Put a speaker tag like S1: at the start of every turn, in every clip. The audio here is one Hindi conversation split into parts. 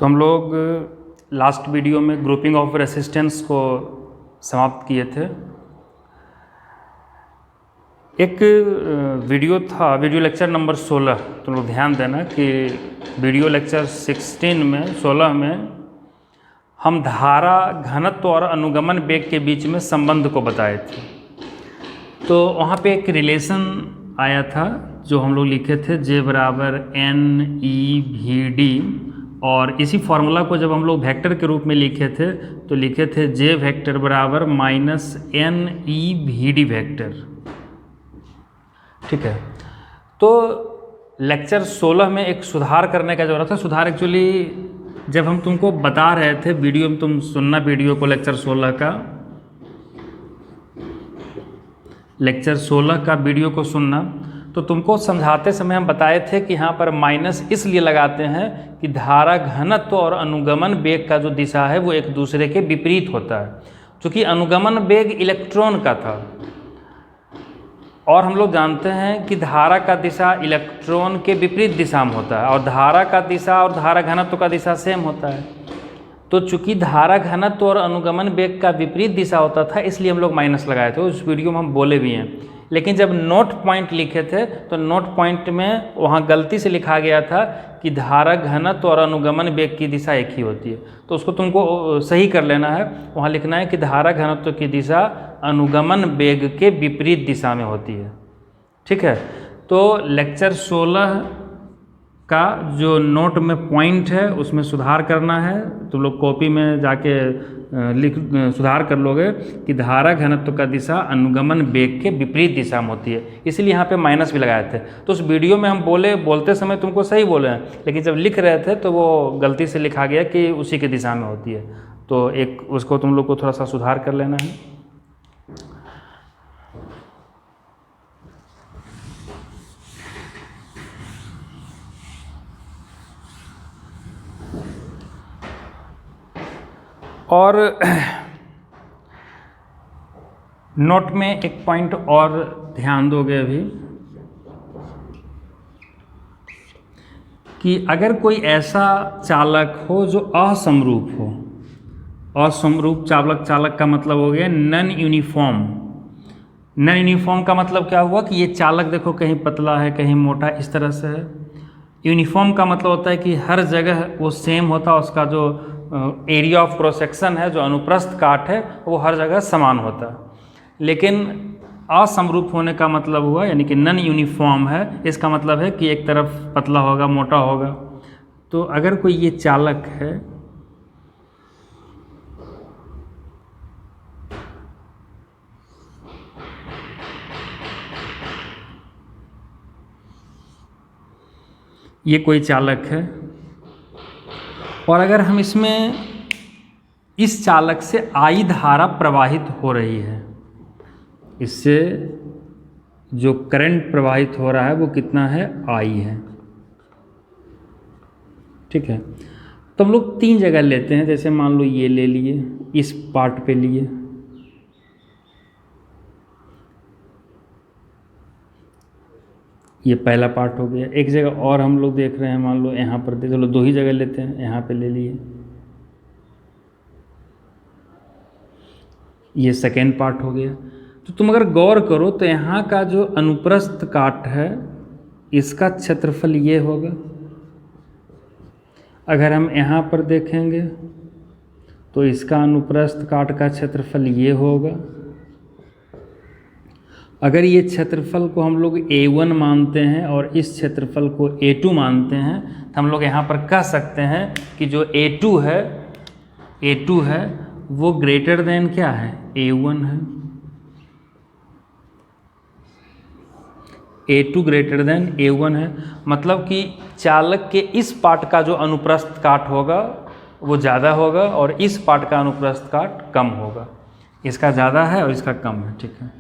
S1: तो हम लोग लास्ट वीडियो में ग्रुपिंग ऑफ रेसिस्टेंस को समाप्त किए थे। एक वीडियो था, वीडियो लेक्चर नंबर 16। तुम लोग ध्यान देना कि वीडियो लेक्चर 16 में हम धारा घनत्व और अनुगमन वेग के बीच में संबंध को बताए थे। तो वहाँ पे एक रिलेशन आया था जो हम लोग लिखे थे J बराबर NEVD, और इसी फॉर्मूला को जब हम लोग वेक्टर के रूप में लिखे थे तो लिखे थे J वेक्टर बराबर माइनस NEVD वेक्टर। ठीक है, तो लेक्चर 16 में एक सुधार करने का ज़रूरत है। सुधार एक्चुअली जब हम तुमको बता रहे थे वीडियो में, तुम सुनना वीडियो को, लेक्चर 16 का वीडियो को सुनना, तो तुमको समझाते समय हम बताए थे कि यहाँ पर माइनस इसलिए लगाते हैं कि धारा घनत्व और अनुगमन वेग का जो दिशा है वो एक दूसरे के विपरीत होता है। क्योंकि अनुगमन वेग इलेक्ट्रॉन का था और हम लोग जानते हैं कि धारा का दिशा इलेक्ट्रॉन के विपरीत दिशा में होता है, और धारा का दिशा और धारा घनत्व का दिशा सेम होता है। तो चूंकि धारा घनत्व और अनुगमन वेग का विपरीत दिशा होता था, इसलिए हम लोग माइनस लगाए थे। उस वीडियो में हम बोले भी हैं, लेकिन जब नोट पॉइंट लिखे थे तो नोट पॉइंट में वहाँ गलती से लिखा गया था कि धारा घनत्व और अनुगमन वेग की दिशा एक ही होती है। तो उसको तुमको सही कर लेना है। वहाँ लिखना है कि धारा घनत्व की दिशा अनुगमन वेग के विपरीत दिशा में होती है। ठीक है, तो लेक्चर 16 का जो नोट में पॉइंट है उसमें सुधार करना है। तुम लोग कॉपी में जाके सुधार कर लोगे कि धारा घनत्व का दिशा अनुगमन वेग के विपरीत दिशा में होती है, इसलिए यहाँ पे माइनस भी लगाए थे। तो उस वीडियो में हम बोलते समय तुमको सही बोले हैं, लेकिन जब लिख रहे थे तो वो गलती से लिखा गया कि उसी के दिशा में होती है। तो एक उसको तुम लोग को थोड़ा सा सुधार कर लेना है। और नोट में एक पॉइंट और ध्यान दोगे अभी कि अगर कोई ऐसा चालक हो जो असमरूप हो, असमरूप चालक का मतलब हो गया नॉन यूनिफॉर्म। नॉन यूनिफॉर्म का मतलब क्या हुआ कि ये चालक देखो कहीं पतला है कहीं मोटा, इस तरह से है। यूनिफॉर्म का मतलब होता है कि हर जगह वो सेम होता है, उसका जो एरिया ऑफ क्रॉस सेक्शन है, जो अनुप्रस्थ काट है, वो हर जगह समान होता है। लेकिन असमरूप होने का मतलब हुआ यानी कि नॉन यूनिफॉर्म है, इसका मतलब है कि एक तरफ पतला होगा मोटा होगा। तो अगर कोई ये चालक है ये कोई चालक है, और अगर हम इसमें इस चालक से I धारा प्रवाहित हो रही है, इससे जो करंट प्रवाहित हो रहा है वो कितना है, I है। ठीक है, तो हम लोग 3 जगह लेते हैं। जैसे मान लो ये ले लिए, इस पार्ट पे लिए, ये पहला पार्ट हो गया। एक जगह और हम लोग देख रहे हैं, मान लो यहाँ पर, चलो 2 ही जगह लेते हैं, यहाँ पे ले लिए, ये सेकेंड पार्ट हो गया। तो तुम अगर गौर करो तो यहाँ का जो अनुप्रस्थ काट है इसका क्षेत्रफल ये होगा। अगर हम यहाँ पर देखेंगे तो इसका अनुप्रस्थ काट का क्षेत्रफल ये होगा। अगर ये क्षेत्रफल को हम लोग A1 मानते हैं और इस क्षेत्रफल को A2 मानते हैं, तो हम लोग यहाँ पर कह सकते हैं कि जो A2 है वो ग्रेटर देन क्या है, A1 है। A2 ग्रेटर देन A1 है, मतलब कि चालक के इस पार्ट का जो अनुप्रस्थ काट होगा वो ज़्यादा होगा और इस पार्ट का अनुप्रस्थ काट कम होगा। इसका ज़्यादा है और इसका कम है। ठीक है,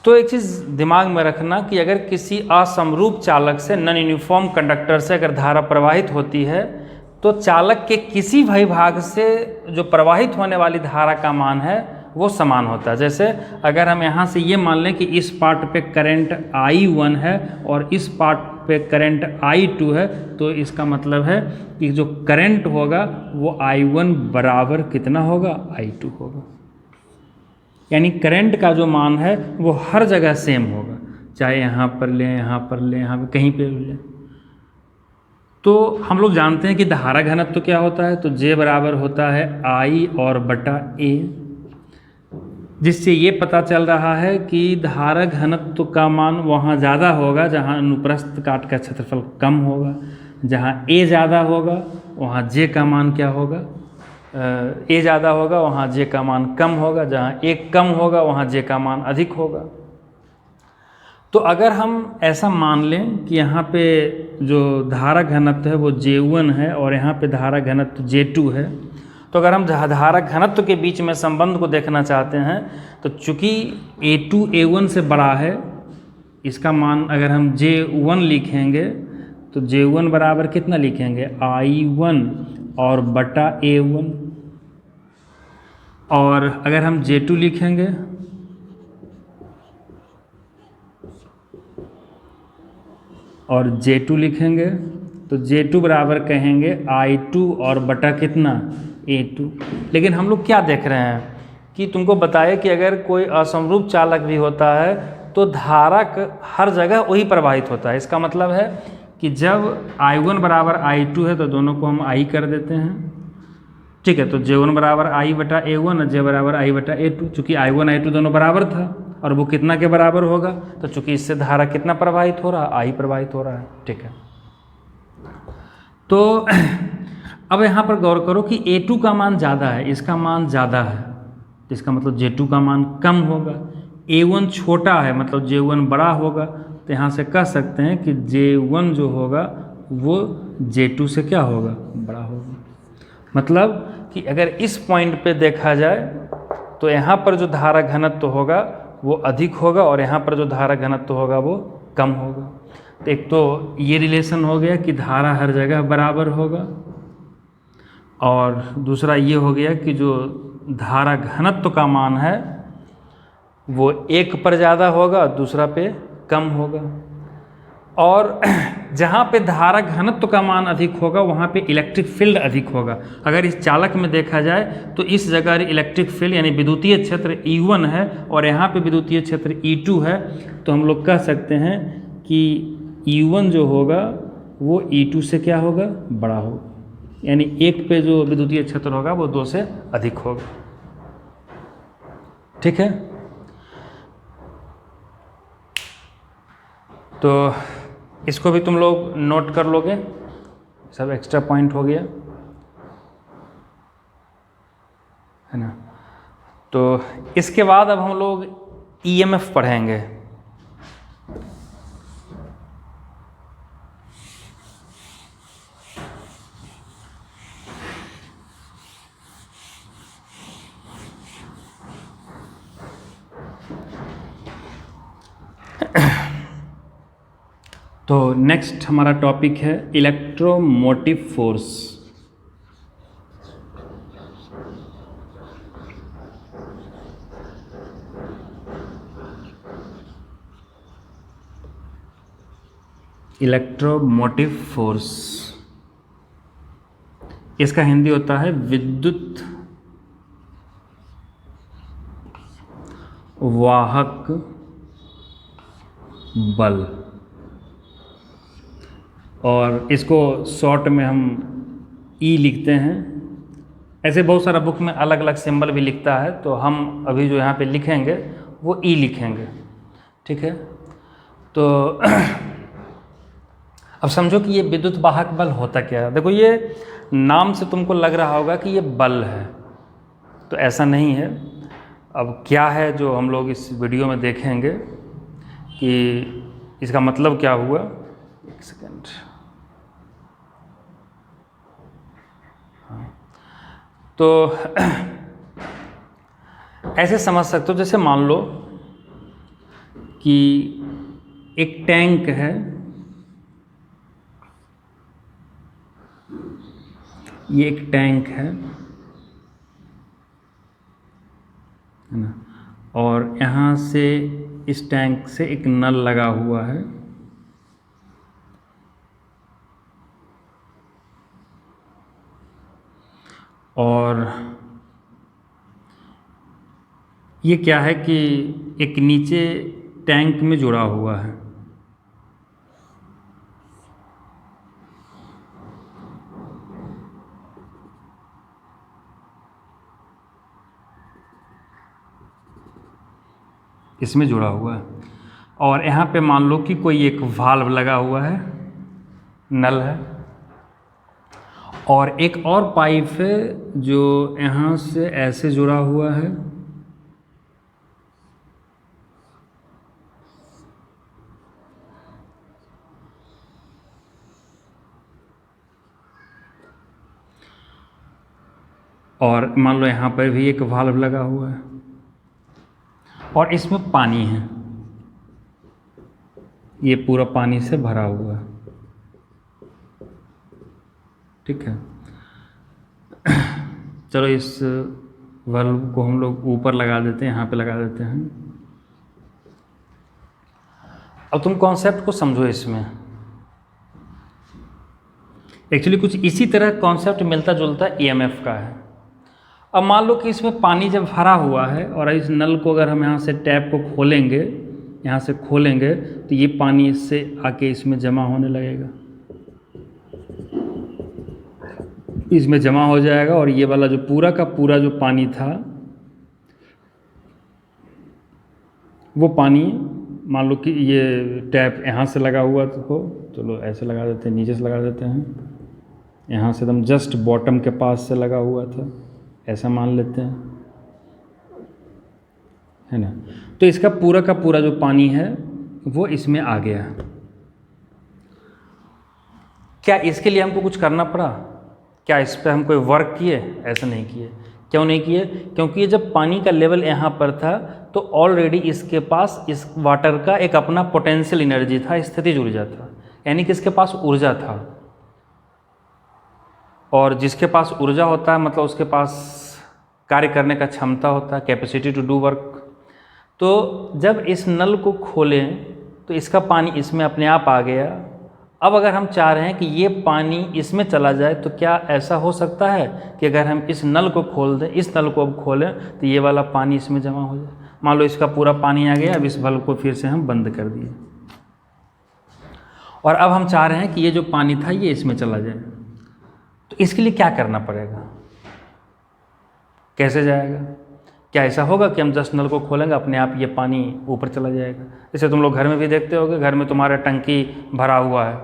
S1: तो एक चीज़ दिमाग में रखना कि अगर किसी असमरूप चालक से, नॉन यूनिफॉर्म कंडक्टर से अगर धारा प्रवाहित होती है तो चालक के किसी भी भाग से जो प्रवाहित होने वाली धारा का मान है वो समान होता है। जैसे अगर हम यहाँ से ये मान लें कि इस पार्ट पे करंट I1 है और इस पार्ट पे करंट I2 है, तो इसका मतलब है कि जो करंट होगा वो I1 बराबर कितना होगा, I2 होगा। यानी करंट का जो मान है वो हर जगह सेम होगा, चाहे यहाँ पर लें, यहाँ पर लें, यहाँ पर कहीं पे लें। तो हम लोग जानते हैं कि धारा घनत्व तो क्या होता है, तो J बराबर होता है I और बटा A, जिससे ये पता चल रहा है कि धारा घनत्व का मान वहाँ ज़्यादा होगा जहाँ अनुप्रस्थ काट का क्षेत्रफल कम होगा, जहाँ A ज़्यादा होगा वहाँ J का मान क्या होगा, A ज़्यादा होगा वहाँ J का मान कम होगा, जहाँ A कम होगा वहाँ J का मान अधिक होगा। तो अगर हम ऐसा मान लें कि यहाँ पे जो धारा घनत्व है वो J1 है और यहाँ पे धारा घनत्व J2 है, तो अगर हम धारा घनत्व के बीच में संबंध को देखना चाहते हैं तो चूँकि A2 A1 से बड़ा है, इसका मान अगर हम J1 लिखेंगे तो J1 बराबर कितना लिखेंगे, I1 और बटा A1, और अगर हम J2 लिखेंगे और J2 लिखेंगे तो J2 बराबर कहेंगे I2 और बटा कितना, A2। लेकिन हम लोग क्या देख रहे हैं कि तुमको बताया कि अगर कोई असमरूप चालक भी होता है तो धारा हर जगह वही प्रवाहित होता है। इसका मतलब है कि जब I1 बराबर I2 है तो दोनों को हम I कर देते हैं, ठीक है। तो J1 बराबर I बटा A1 और J बराबर I बटा A2, चूँकि I1 I2 दोनों बराबर था और वो कितना के बराबर होगा, तो चूँकि इससे धारा कितना प्रवाहित हो रहा है, I प्रवाहित हो रहा है, ठीक है। तो अब यहाँ पर गौर करो कि A2 का मान ज़्यादा है, इसका मान ज़्यादा है, इसका मतलब J2 का मान कम होगा। A1 छोटा है मतलब J1 बड़ा होगा, तो यहाँ से कह सकते हैं कि J1 जो होगा वो J2 से क्या होगा, बड़ा होगा। मतलब कि अगर इस पॉइंट पे देखा जाए तो यहाँ पर जो धारा घनत्व होगा वो अधिक होगा और यहाँ पर जो धारा घनत्व होगा वो कम होगा। तो एक तो ये रिलेशन हो गया कि धारा हर जगह बराबर होगा, और दूसरा ये हो गया कि जो धारा घनत्व का मान है वो एक पर ज़्यादा होगा, दूसरा पे कम होगा। और जहाँ पे धारा घनत्व का मान अधिक होगा वहाँ पे इलेक्ट्रिक फील्ड अधिक होगा। अगर इस चालक में देखा जाए तो इस जगह इलेक्ट्रिक फील्ड यानी विद्युतीय क्षेत्र E1 है और यहाँ पे विद्युतीय क्षेत्र E2 है, तो हम लोग कह सकते हैं कि E1 जो होगा वो E2 से क्या होगा, बड़ा होगा। यानी एक पे जो विद्युतीय क्षेत्र होगा वो 2 से अधिक होगा, ठीक है। तो इसको भी तुम लोग नोट कर लोगे, सब एक्स्ट्रा पॉइंट हो गया है ना। तो इसके बाद अब हम लोग EMF पढ़ेंगे। तो नेक्स्ट हमारा टॉपिक है इलेक्ट्रोमोटिव फोर्स। इलेक्ट्रोमोटिव फोर्स, इसका हिंदी होता है विद्युत वाहक बल, और इसको शॉर्ट में हम E लिखते हैं। ऐसे बहुत सारा बुक में अलग अलग सिंबल भी लिखता है, तो हम अभी जो यहाँ पे लिखेंगे वो E लिखेंगे, ठीक है। तो अब समझो कि ये विद्युत वाहक बल होता क्या है। देखो ये नाम से तुमको लग रहा होगा कि ये बल है, तो ऐसा नहीं है। अब क्या है जो हम लोग इस वीडियो में देखेंगे कि इसका मतलब क्या हुआ। एक सेकेंड, तो ऐसे समझ सकते हो, जैसे मान लो कि एक टैंक है, ये एक टैंक है ना, और यहाँ से इस टैंक से एक नल लगा हुआ है, और ये क्या है कि एक नीचे टैंक में जुड़ा हुआ है। इसमें जुड़ा हुआ है और यहाँ पे मान लो कि कोई एक वाल्व लगा हुआ है, नल है, और एक और पाइप है जो यहाँ से ऐसे जुड़ा हुआ है और मान लो यहाँ पर भी एक वाल्व लगा हुआ है और इसमें पानी है, ये पूरा पानी से भरा हुआ है। ठीक है, चलो इस वाल्व को हम लोग ऊपर लगा देते हैं, यहाँ पे लगा देते हैं। अब तुम कॉन्सेप्ट को समझो। इसमें एक्चुअली कुछ इसी तरह कॉन्सेप्ट मिलता जुलता ईएमएफ का है। अब मान लो कि इसमें पानी जब भरा हुआ है और इस नल को अगर हम यहाँ से टैप को खोलेंगे, यहाँ से खोलेंगे, तो ये पानी इससे आके इसमें जमा होने लगेगा, इसमें जमा हो जाएगा और ये वाला जो पूरा का पूरा जो पानी था वो पानी, मान लो कि ये टैप यहाँ से लगा हुआ हो, चलो ऐसे लगा देते हैं, नीचे से लगा देते हैं, यहाँ से एकदम जस्ट बॉटम के पास से लगा हुआ था, ऐसा मान लेते हैं, है ना। तो इसका पूरा का पूरा जो पानी है वो इसमें आ गया। क्या इसके लिए हमको कुछ करना पड़ा? क्या इस पर हम कोई वर्क किए? ऐसा नहीं किए। क्यों नहीं किए? क्योंकि ये जब पानी का लेवल यहाँ पर था तो ऑलरेडी इसके पास इस वाटर का एक अपना पोटेंशियल एनर्जी था, स्थितिज ऊर्जा था, यानी कि इसके पास ऊर्जा था। और जिसके पास ऊर्जा होता है मतलब उसके पास कार्य करने का क्षमता होता है, कैपेसिटी टू डू वर्क। तो जब इस नल को खोलें तो इसका पानी इसमें अपने आप आ गया। अब अगर हम चाह रहे हैं कि ये पानी इसमें चला जाए तो क्या ऐसा हो सकता है कि अगर हम इस नल को खोल दें, इस नल को अब खोलें तो ये वाला पानी इसमें जमा हो जाए? मान लो इसका पूरा पानी आ गया, अब इस बल्ब को फिर से हम बंद कर दिए और अब हम चाह रहे हैं कि ये जो पानी था ये इसमें चला जाए, तो इसके लिए क्या करना पड़ेगा? कैसे जाएगा? क्या ऐसा होगा कि हम जस्ट नल को खोलेंगे अपने आप ये पानी ऊपर चला जाएगा? जैसे तुम लोग घर में भी देखते होगे, घर में तुम्हारा टंकी भरा हुआ है,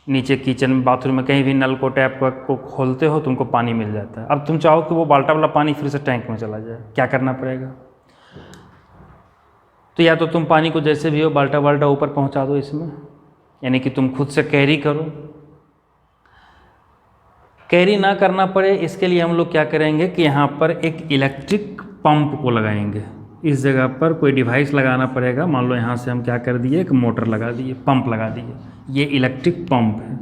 S1: नीचे किचन में, बाथरूम में, कहीं भी नल को टैप को खोलते हो तुमको पानी मिल जाता है। अब तुम चाहो कि वो बाल्टा वाला पानी फिर से टैंक में चला जाए, क्या करना पड़ेगा? तो या तो तुम पानी को जैसे भी हो बाल्टा बाल्टा ऊपर पहुँचा दो इसमें, यानी कि तुम खुद से कैरी करो। कैरी ना करना पड़े इसके लिए हम लोग क्या करेंगे कि यहाँ पर एक इलेक्ट्रिक पंप को लगाएंगे। इस जगह पर कोई डिवाइस लगाना पड़ेगा। मान लो यहाँ से हम क्या कर दिए, एक मोटर लगा दिए, पंप लगा दिए, ये इलेक्ट्रिक पंप है।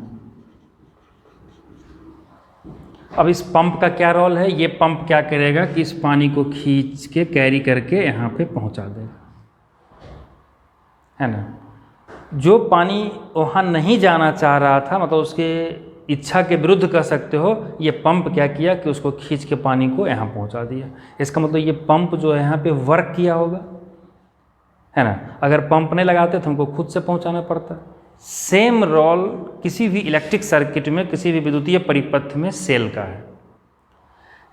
S1: अब इस पंप का क्या रोल है? ये पंप क्या करेगा कि इस पानी को खींच के कैरी करके यहाँ पे पहुँचा देगा, है ना। जो पानी वहाँ नहीं जाना चाह रहा था, मतलब उसके इच्छा के विरुद्ध कह सकते हो, ये पंप क्या किया कि उसको खींच के पानी को यहाँ पहुँचा दिया। इसका मतलब ये पंप जो है यहाँ पे वर्क किया होगा, है ना। अगर पंप नहीं लगाते तो हमको खुद से पहुँचाना पड़ता। सेम रोल किसी भी इलेक्ट्रिक सर्किट में, किसी भी विद्युतीय परिपथ में सेल का है।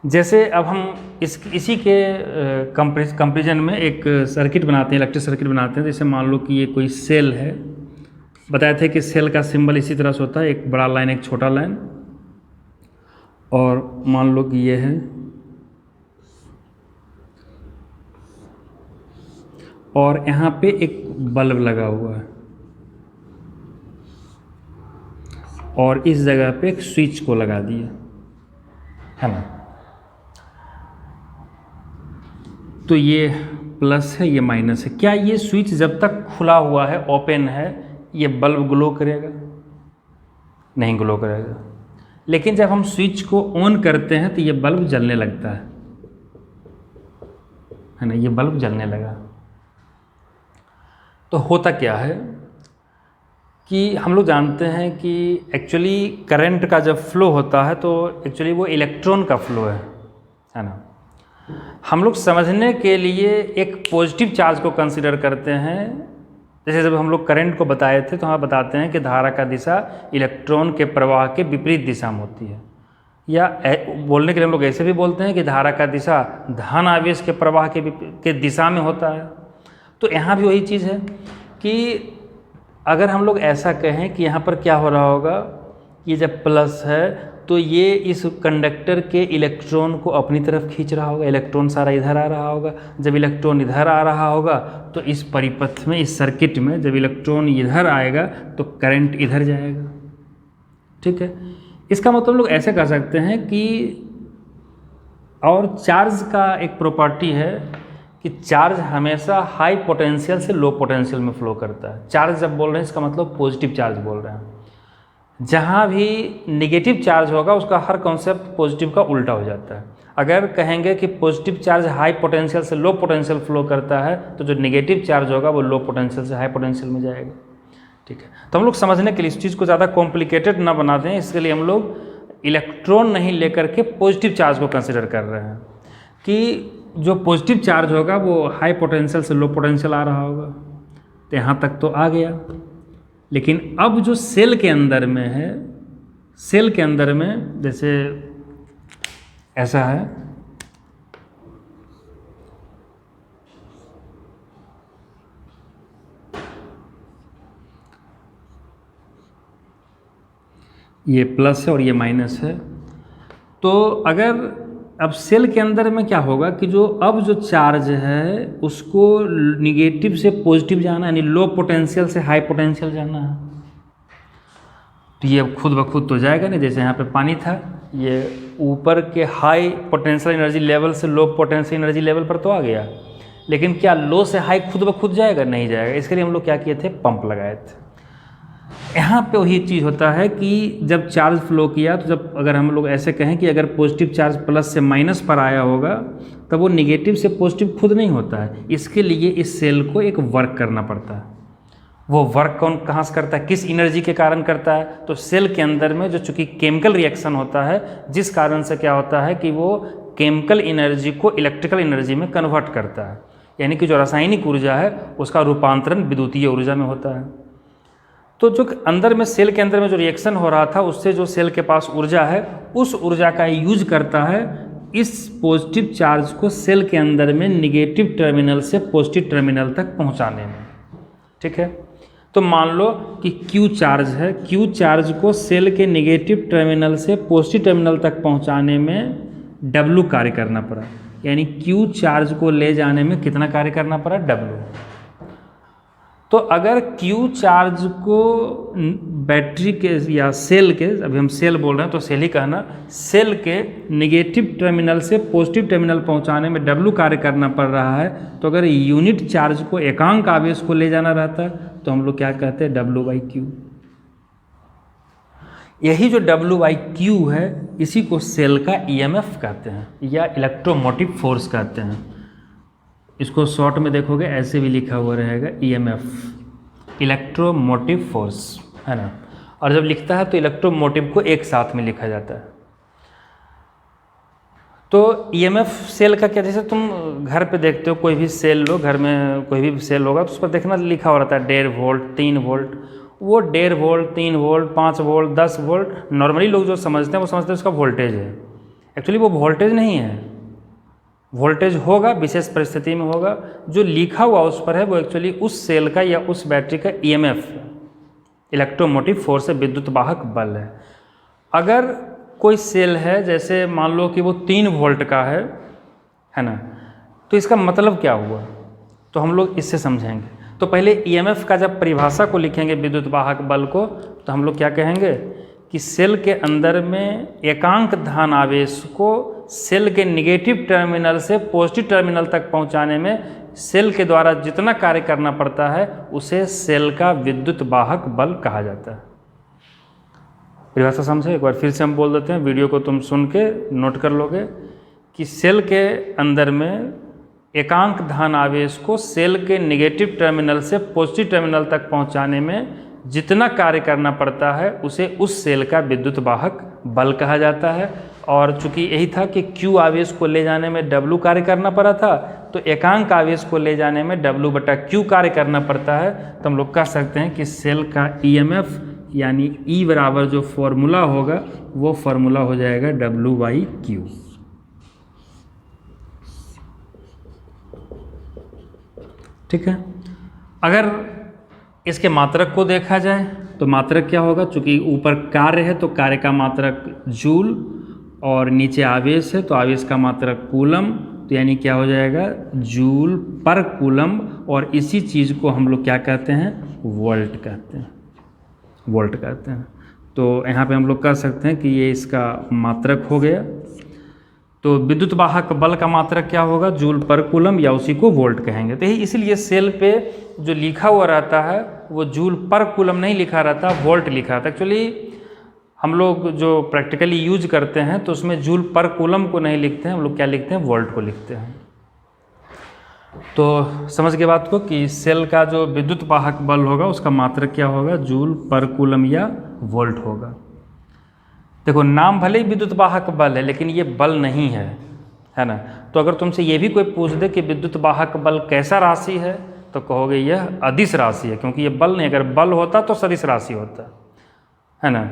S1: जैसे अब हम इसी के कंपेरिजन में एक सर्किट बनाते हैं, इलेक्ट्रिक सर्किट बनाते हैं। जैसे मान लो कि ये कोई सेल है, बताए थे कि सेल का सिंबल इसी तरह से होता है, एक बड़ा लाइन एक छोटा लाइन, और मान लो कि ये है, और यहाँ पे एक बल्ब लगा हुआ है और इस जगह पे एक स्विच को लगा दिया, है ना। तो ये प्लस है, ये माइनस है। क्या ये स्विच जब तक खुला हुआ है, ओपन है, ये बल्ब ग्लो करेगा? नहीं ग्लो करेगा। लेकिन जब हम स्विच को ऑन करते हैं तो ये बल्ब जलने लगता है ना, ये बल्ब जलने लगा। तो होता क्या है कि हम लोग जानते हैं कि एक्चुअली करंट का जब फ्लो होता है तो एक्चुअली वो इलेक्ट्रॉन का फ्लो है ना। हम लोग समझने के लिए एक पॉजिटिव चार्ज को कंसीडर करते हैं। जैसे जब हम लोग करंट को बताए थे तो हम बताते हैं कि धारा का दिशा इलेक्ट्रॉन के प्रवाह के विपरीत दिशा में होती है, या बोलने के लिए हम लोग ऐसे भी बोलते हैं कि धारा का दिशा धन आवेश के प्रवाह के दिशा में होता है। तो यहाँ भी वही चीज़ है कि अगर हम लोग ऐसा कहें कि यहाँ पर क्या हो रहा होगा, ये जब प्लस है तो ये इस कंडक्टर के इलेक्ट्रॉन को अपनी तरफ खींच रहा होगा, इलेक्ट्रॉन सारा इधर आ रहा होगा। जब इलेक्ट्रॉन इधर आ रहा होगा तो इस परिपथ में, इस सर्किट में जब इलेक्ट्रॉन इधर आएगा तो करंट इधर जाएगा। ठीक है, इसका मतलब लोग ऐसे कह सकते हैं कि, और चार्ज का एक प्रॉपर्टी है कि चार्ज हमेशा हाई पोटेंशियल से लो पोटेंशियल में फ्लो करता है। चार्ज जब बोल रहे हैं इसका मतलब पॉजिटिव चार्ज बोल रहे हैं। जहाँ भी नेगेटिव चार्ज होगा उसका हर कॉन्सेप्ट पॉजिटिव का उल्टा हो जाता है। अगर कहेंगे कि पॉजिटिव चार्ज हाई पोटेंशियल से लो पोटेंशियल फ्लो करता है तो जो नेगेटिव चार्ज होगा वो लो पोटेंशियल से हाई पोटेंशियल में जाएगा। ठीक है, तो हम लोग समझने के लिए इस चीज़ को ज़्यादा कॉम्प्लिकेटेड ना बना दें, इसके लिए हम लोग इलेक्ट्रॉन नहीं लेकर के पॉजिटिव चार्ज को कंसिडर कर रहे हैं कि जो पॉजिटिव चार्ज होगा वो हाई पोटेंशियल से लो पोटेंशियल आ रहा होगा। तो यहाँ तक तो आ गया, लेकिन अब जो सेल के अंदर में है, सेल के अंदर में जैसे ऐसा है, ये प्लस है और ये माइनस है। तो अगर अब सेल के अंदर में क्या होगा कि जो अब जो चार्ज है उसको निगेटिव से पॉजिटिव जाना है, यानी लो पोटेंशियल से हाई पोटेंशियल जाना है। तो ये अब खुद ब खुद तो जाएगा नहीं। जैसे यहाँ पे पानी था, ये ऊपर के हाई पोटेंशियल एनर्जी लेवल से लो पोटेंशियल एनर्जी लेवल पर तो आ गया, लेकिन क्या लो से हाई खुद ब खुद जाएगा? नहीं जाएगा। इसके लिए हम लोग क्या किए थे, पंप लगाए थे। यहाँ पे वही चीज़ होता है कि जब चार्ज फ्लो किया तो जब अगर हम लोग ऐसे कहें कि अगर पॉजिटिव चार्ज प्लस से माइनस पर आया होगा तब वो निगेटिव से पॉजिटिव खुद नहीं होता है। इसके लिए इस सेल को एक वर्क करना पड़ता है। वो वर्क कौन कहाँ से करता है, किस एनर्जी के कारण करता है? तो सेल के अंदर में जो चूँकि केमिकल रिएक्शन होता है, जिस कारण से क्या होता है कि वो केमिकल एनर्जी को इलेक्ट्रिकल एनर्जी में कन्वर्ट करता है, यानी कि जो रासायनिक ऊर्जा है उसका रूपांतरण विद्युतीय ऊर्जा में होता है। तो जो अंदर में सेल के अंदर में जो रिएक्शन हो रहा था उससे जो सेल के पास ऊर्जा है उस ऊर्जा का यूज करता है इस पॉजिटिव चार्ज को सेल के अंदर में निगेटिव टर्मिनल से पॉजिटिव टर्मिनल तक पहुंचाने में। ठीक है, तो मान लो कि Q चार्ज है, Q चार्ज को सेल के निगेटिव टर्मिनल से पॉजिटिव टर्मिनल तक पहुंचाने में W कार्य करना पड़ा, यानी Q चार्ज को ले जाने में कितना कार्य करना पड़ा, W। तो अगर Q चार्ज को बैटरी के या सेल के, अभी हम सेल बोल रहे हैं तो सेल ही कहना, सेल के निगेटिव टर्मिनल से पॉजिटिव टर्मिनल पहुंचाने में W कार्य करना पड़ रहा है, तो अगर यूनिट चार्ज को, एकांक आवेश को ले जाना रहता तो हम लोग क्या कहते हैं, W/Q। यही जो W/Q है इसी को सेल का EMF कहते हैं या इलेक्ट्रोमोटिव फोर्स कहते हैं। इसको शॉर्ट में देखोगे ऐसे भी लिखा हुआ रहेगा EMF, इलेक्ट्रोमोटिव फोर्स, है ना। और जब लिखता है तो इलेक्ट्रोमोटिव को एक साथ में लिखा जाता है। तो EMF सेल का क्या, जैसे तुम घर पे देखते हो कोई भी सेल लो, घर में कोई भी सेल होगा तो उस पर देखना लिखा हो रहता है 1.5 वोल्ट, 3 वोल्ट। वो 1.5 volt, 3 volt, 5 volt, 10 volt normally लोग जो समझते हैं वो समझते हैं उसका वोल्टेज है। एक्चुअली वो वोल्टेज नहीं है। वोल्टेज होगा विशेष परिस्थिति में होगा, जो लिखा हुआ उस पर है वो एक्चुअली उस सेल का या उस बैटरी का EMF, इलेक्ट्रोमोटिव फोर्स है, विद्युत वाहक बल है। अगर कोई सेल है, जैसे मान लो कि वो 3 वोल्ट का है ना, तो इसका मतलब क्या हुआ, तो हम लोग इससे समझेंगे। तो पहले EMF का जब परिभाषा को लिखेंगे विद्युत वाहक बल को, तो हम लोग क्या कहेंगे कि सेल के अंदर में एकांक धन आवेश को सेल के निगेटिव टर्मिनल से पॉजिटिव टर्मिनल तक पहुंचाने में सेल के द्वारा जितना कार्य करना पड़ता है उसे सेल का विद्युत वाहक बल कहा जाता है। परिभाषा समझे, एक बार फिर से हम बोल देते हैं, वीडियो को तुम सुन के नोट कर लोगे कि सेल के अंदर में एकांक धन आवेश को सेल के निगेटिव टर्मिनल से पॉजिटिव टर्मिनल तक पहुंचाने में जितना कार्य करना पड़ता है उसे उस सेल का विद्युत वाहक बल कहा जाता है। और चूंकि यही था कि Q आवेश को ले जाने में W कार्य करना पड़ा था, तो एकांक आवेश को ले जाने में W/Q कार्य करना पड़ता है। तो हम लोग कह सकते हैं कि सेल का EMF यानी E बराबर जो फॉर्मूला होगा वो फॉर्मूला हो जाएगा W/Q। ठीक है। अगर इसके मात्रक को देखा जाए तो मात्रक क्या होगा, चूंकि ऊपर कार्य है तो कार्य का मात्रक जूल और नीचे आवेश है तो आवेश का मात्रक कूलम, तो यानी क्या हो जाएगा जूल पर कूलम। और इसी चीज़ को हम लोग क्या कहते हैं, वोल्ट कहते हैं, वोल्ट कहते हैं। तो यहाँ पे हम लोग कह सकते हैं कि ये इसका मात्रक हो गया। तो विद्युत वाहक बल का मात्रक क्या होगा, जूल पर कूलम, या उसी को वोल्ट कहेंगे। तो यही इसलिए सेल पे जो लिखा हुआ रहता है वो जूल पर कूलम नहीं लिखा रहता, वोल्ट लिखा रहता है। एक्चुअली हम लोग जो प्रैक्टिकली यूज करते हैं तो उसमें जूल पर कूलम को नहीं लिखते हैं, हम लोग क्या लिखते हैं, वोल्ट को लिखते हैं। तो समझ गए बात को कि सेल का जो विद्युत वाहक बल होगा उसका मात्रक क्या होगा, जूल पर कूलम या वोल्ट होगा। देखो नाम भले ही विद्युत वाहक बल है लेकिन ये बल नहीं है ना। तो अगर तुमसे ये भी कोई पूछ दे कि विद्युत वाहक बल कैसा राशि है तो कहोगे यह अदिश राशि है, क्योंकि ये बल नहीं, अगर बल होता तो सदिश राशि होता है ना।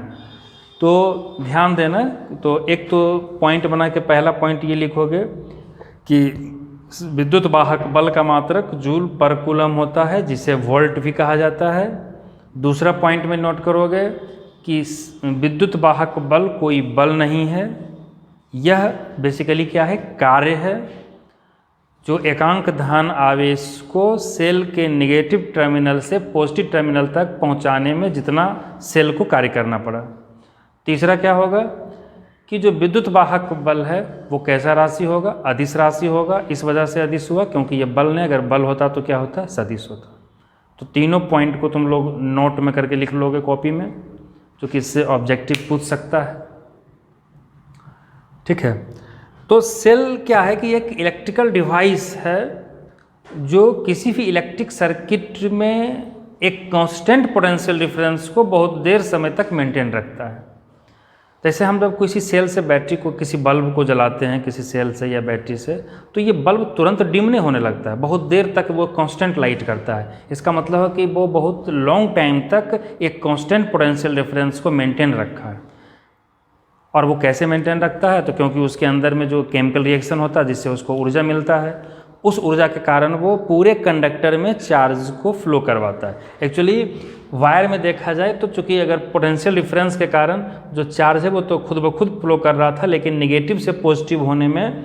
S1: तो ध्यान देना, तो एक तो पॉइंट बना के पहला पॉइंट ये लिखोगे कि विद्युत वाहक बल का मात्रक जूल पर कूलम होता है जिसे वोल्ट भी कहा जाता है। दूसरा पॉइंट में नोट करोगे कि विद्युत वाहक बल कोई बल नहीं है, यह बेसिकली क्या है, कार्य है जो एकांक धन आवेश को सेल के नेगेटिव टर्मिनल से पॉजिटिव टर्मिनल तक पहुंचाने में जितना सेल को कार्य करना पड़ा। तीसरा क्या होगा कि जो विद्युत वाहक बल है वो कैसा राशि होगा, अदिश राशि होगा। इस वजह से अदिश हुआ क्योंकि ये बल नहीं, अगर बल होता तो क्या होता, सदिश होता। तो तीनों पॉइंट को तुम लोग नोट में करके लिख लोगे कॉपी में, क्योंकि इससे ऑब्जेक्टिव पूछ सकता है। ठीक है। तो सेल क्या है कि एक इलेक्ट्रिकल डिवाइस है जो किसी भी इलेक्ट्रिक सर्किट में एक कांस्टेंट पोटेंशियल डिफरेंस को बहुत देर समय तक मेंटेन रखता है। जैसे हम जब किसी सेल से बैटरी को, किसी बल्ब को जलाते हैं किसी सेल से या बैटरी से, तो ये बल्ब तुरंत डिम नहीं होने लगता है, बहुत देर तक वो कांस्टेंट लाइट करता है। इसका मतलब है कि वो बहुत लॉन्ग टाइम तक एक कांस्टेंट पोटेंशियल डिफरेंस को मेंटेन रखा है। और वो कैसे मेंटेन रखता है, तो क्योंकि उसके अंदर में जो केमिकल रिएक्शन होता है जिससे उसको ऊर्जा मिलता है, उस ऊर्जा के कारण वो पूरे कंडक्टर में चार्ज को फ्लो करवाता है। एक्चुअली वायर में देखा जाए तो चूंकि अगर पोटेंशियल डिफरेंस के कारण जो चार्ज है वो तो खुद ब खुद फ्लो कर रहा था, लेकिन नेगेटिव से पॉजिटिव होने में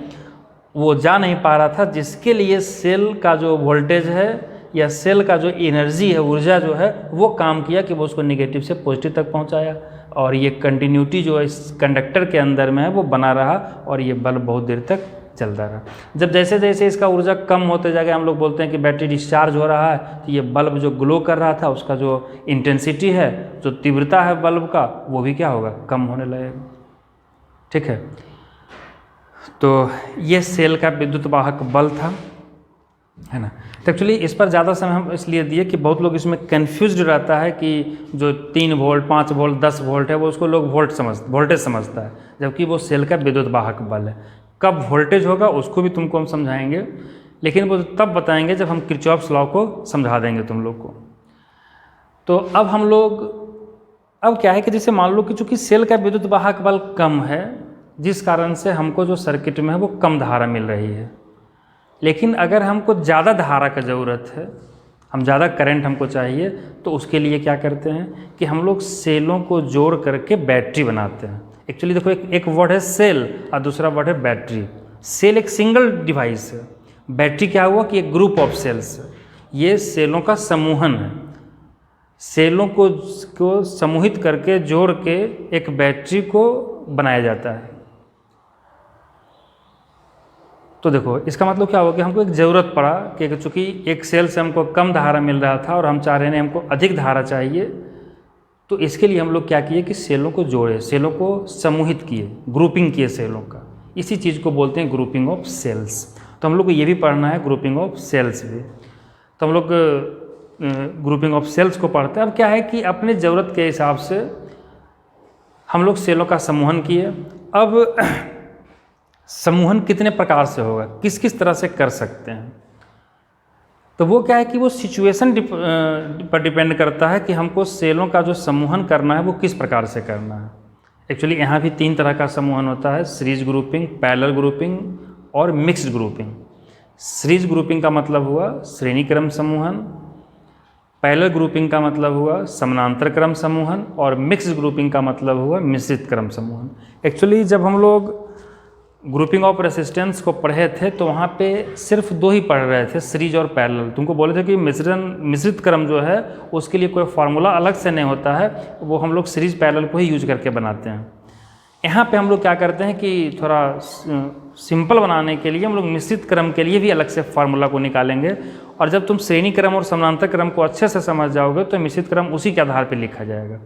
S1: वो जा नहीं पा रहा था, जिसके लिए सेल का जो वोल्टेज है या सेल का जो एनर्जी है, ऊर्जा जो है, वो काम किया कि वो उसको नेगेटिव से पॉजिटिव तक पहुंचाया। और ये कंटिन्यूटी जो इस कंडक्टर के अंदर में है वो बना रहा और ये बल्ब बहुत देर तक चलता रहा। जब जैसे जैसे इसका ऊर्जा कम होते जाएगा, हम लोग बोलते हैं कि बैटरी डिस्चार्ज हो रहा है, तो ये बल्ब जो ग्लो कर रहा था उसका जो इंटेंसिटी है, जो तीव्रता है बल्ब का, वो भी क्या होगा, कम होने लगेगा। ठीक है। तो ये सेल का विद्युत वाहक बल था, है ना। तो एक्चुअली इस पर ज़्यादा समय हम इसलिए दिए कि बहुत लोग इसमें कन्फ्यूज्ड रहता है कि जो 3 वोल्ट 5 वोल्ट 10 वोल्ट है वो उसको लोग वोल्टेज समझता है, जबकि वो सेल का विद्युत वाहक बल है। कब वोल्टेज होगा उसको भी तुमको हम समझाएंगे, लेकिन वो तब बताएंगे जब हम किरचॉफ्स लॉ को समझा देंगे तुम लोग को। तो अब हम लोग, अब क्या है कि जैसे मान लो कि चूँकि सेल का विद्युत वाहक बल कम है, जिस कारण से हमको जो सर्किट में है वो कम धारा मिल रही है, लेकिन अगर हमको ज़्यादा धारा का ज़रूरत है, हम ज़्यादा करंट हमको चाहिए, तो उसके लिए क्या करते हैं कि हम लोग सेलों को जोड़ करके बैटरी बनाते हैं। एक्चुअली देखो, एक वर्ड है सेल और दूसरा वर्ड है बैटरी। सेल एक सिंगल डिवाइस है, बैटरी क्या हुआ कि एक ग्रुप ऑफ सेल्स है, ये सेलों का समूहन है। सेलों को समूहित करके जोड़ के एक बैटरी को बनाया जाता है। तो देखो इसका मतलब क्या हुआ कि हमको एक ज़रूरत पड़ा कि चूँकि एक सेल से हमको कम धारा मिल रहा था और हम चाह रहे हैं हमको अधिक धारा चाहिए, तो इसके लिए हम लोग क्या किए कि सेलों को जोड़े, सेलों को समूहित किए, ग्रुपिंग किए सेलों का। इसी चीज़ को बोलते हैं ग्रुपिंग ऑफ सेल्स। तो हम लोग को ये भी पढ़ना है ग्रुपिंग ऑफ सेल्स भी। तो हम लोग ग्रुपिंग ऑफ सेल्स को पढ़ते हैं। अब क्या है कि अपने ज़रूरत के हिसाब से हम लोग सेलों का समूहन किए। अब समूहन कितने प्रकार से होगा, किस किस तरह से कर सकते हैं, तो वो क्या है कि वो सिचुएशन पर डिपेंड करता है कि हमको सेलों का जो समूहन करना है वो किस प्रकार से करना है। एक्चुअली यहाँ भी 3 तरह का समूहन होता है, सीरीज ग्रुपिंग, पैरेलल ग्रुपिंग और मिक्स्ड ग्रुपिंग। सीरीज ग्रुपिंग का मतलब हुआ श्रेणी क्रम समूहन, पैरेलल ग्रुपिंग का मतलब हुआ समानांतर क्रम समूहन और मिक्स्ड ग्रुपिंग का मतलब हुआ मिश्रित क्रम समूहन। एक्चुअली जब हम लोग ग्रुपिंग ऑफ रेसिस्टेंस को पढ़े थे तो वहाँ पे सिर्फ 2 ही पढ़ रहे थे, सीरीज और पैरेलल। तुमको बोले थे कि मिश्रित क्रम जो है उसके लिए कोई फार्मूला अलग से नहीं होता है, वो हम लोग सीरीज पैरेलल को ही यूज करके बनाते हैं। यहाँ पे हम लोग क्या करते हैं कि थोड़ा सिंपल बनाने के लिए हम लोग मिश्रित क्रम के लिए भी अलग से फार्मूला को निकालेंगे, और जब तुम श्रेणी क्रम और समानांतर क्रम को अच्छे से समझ जाओगे तो मिश्रित क्रम उसी के आधार पर लिखा जाएगा।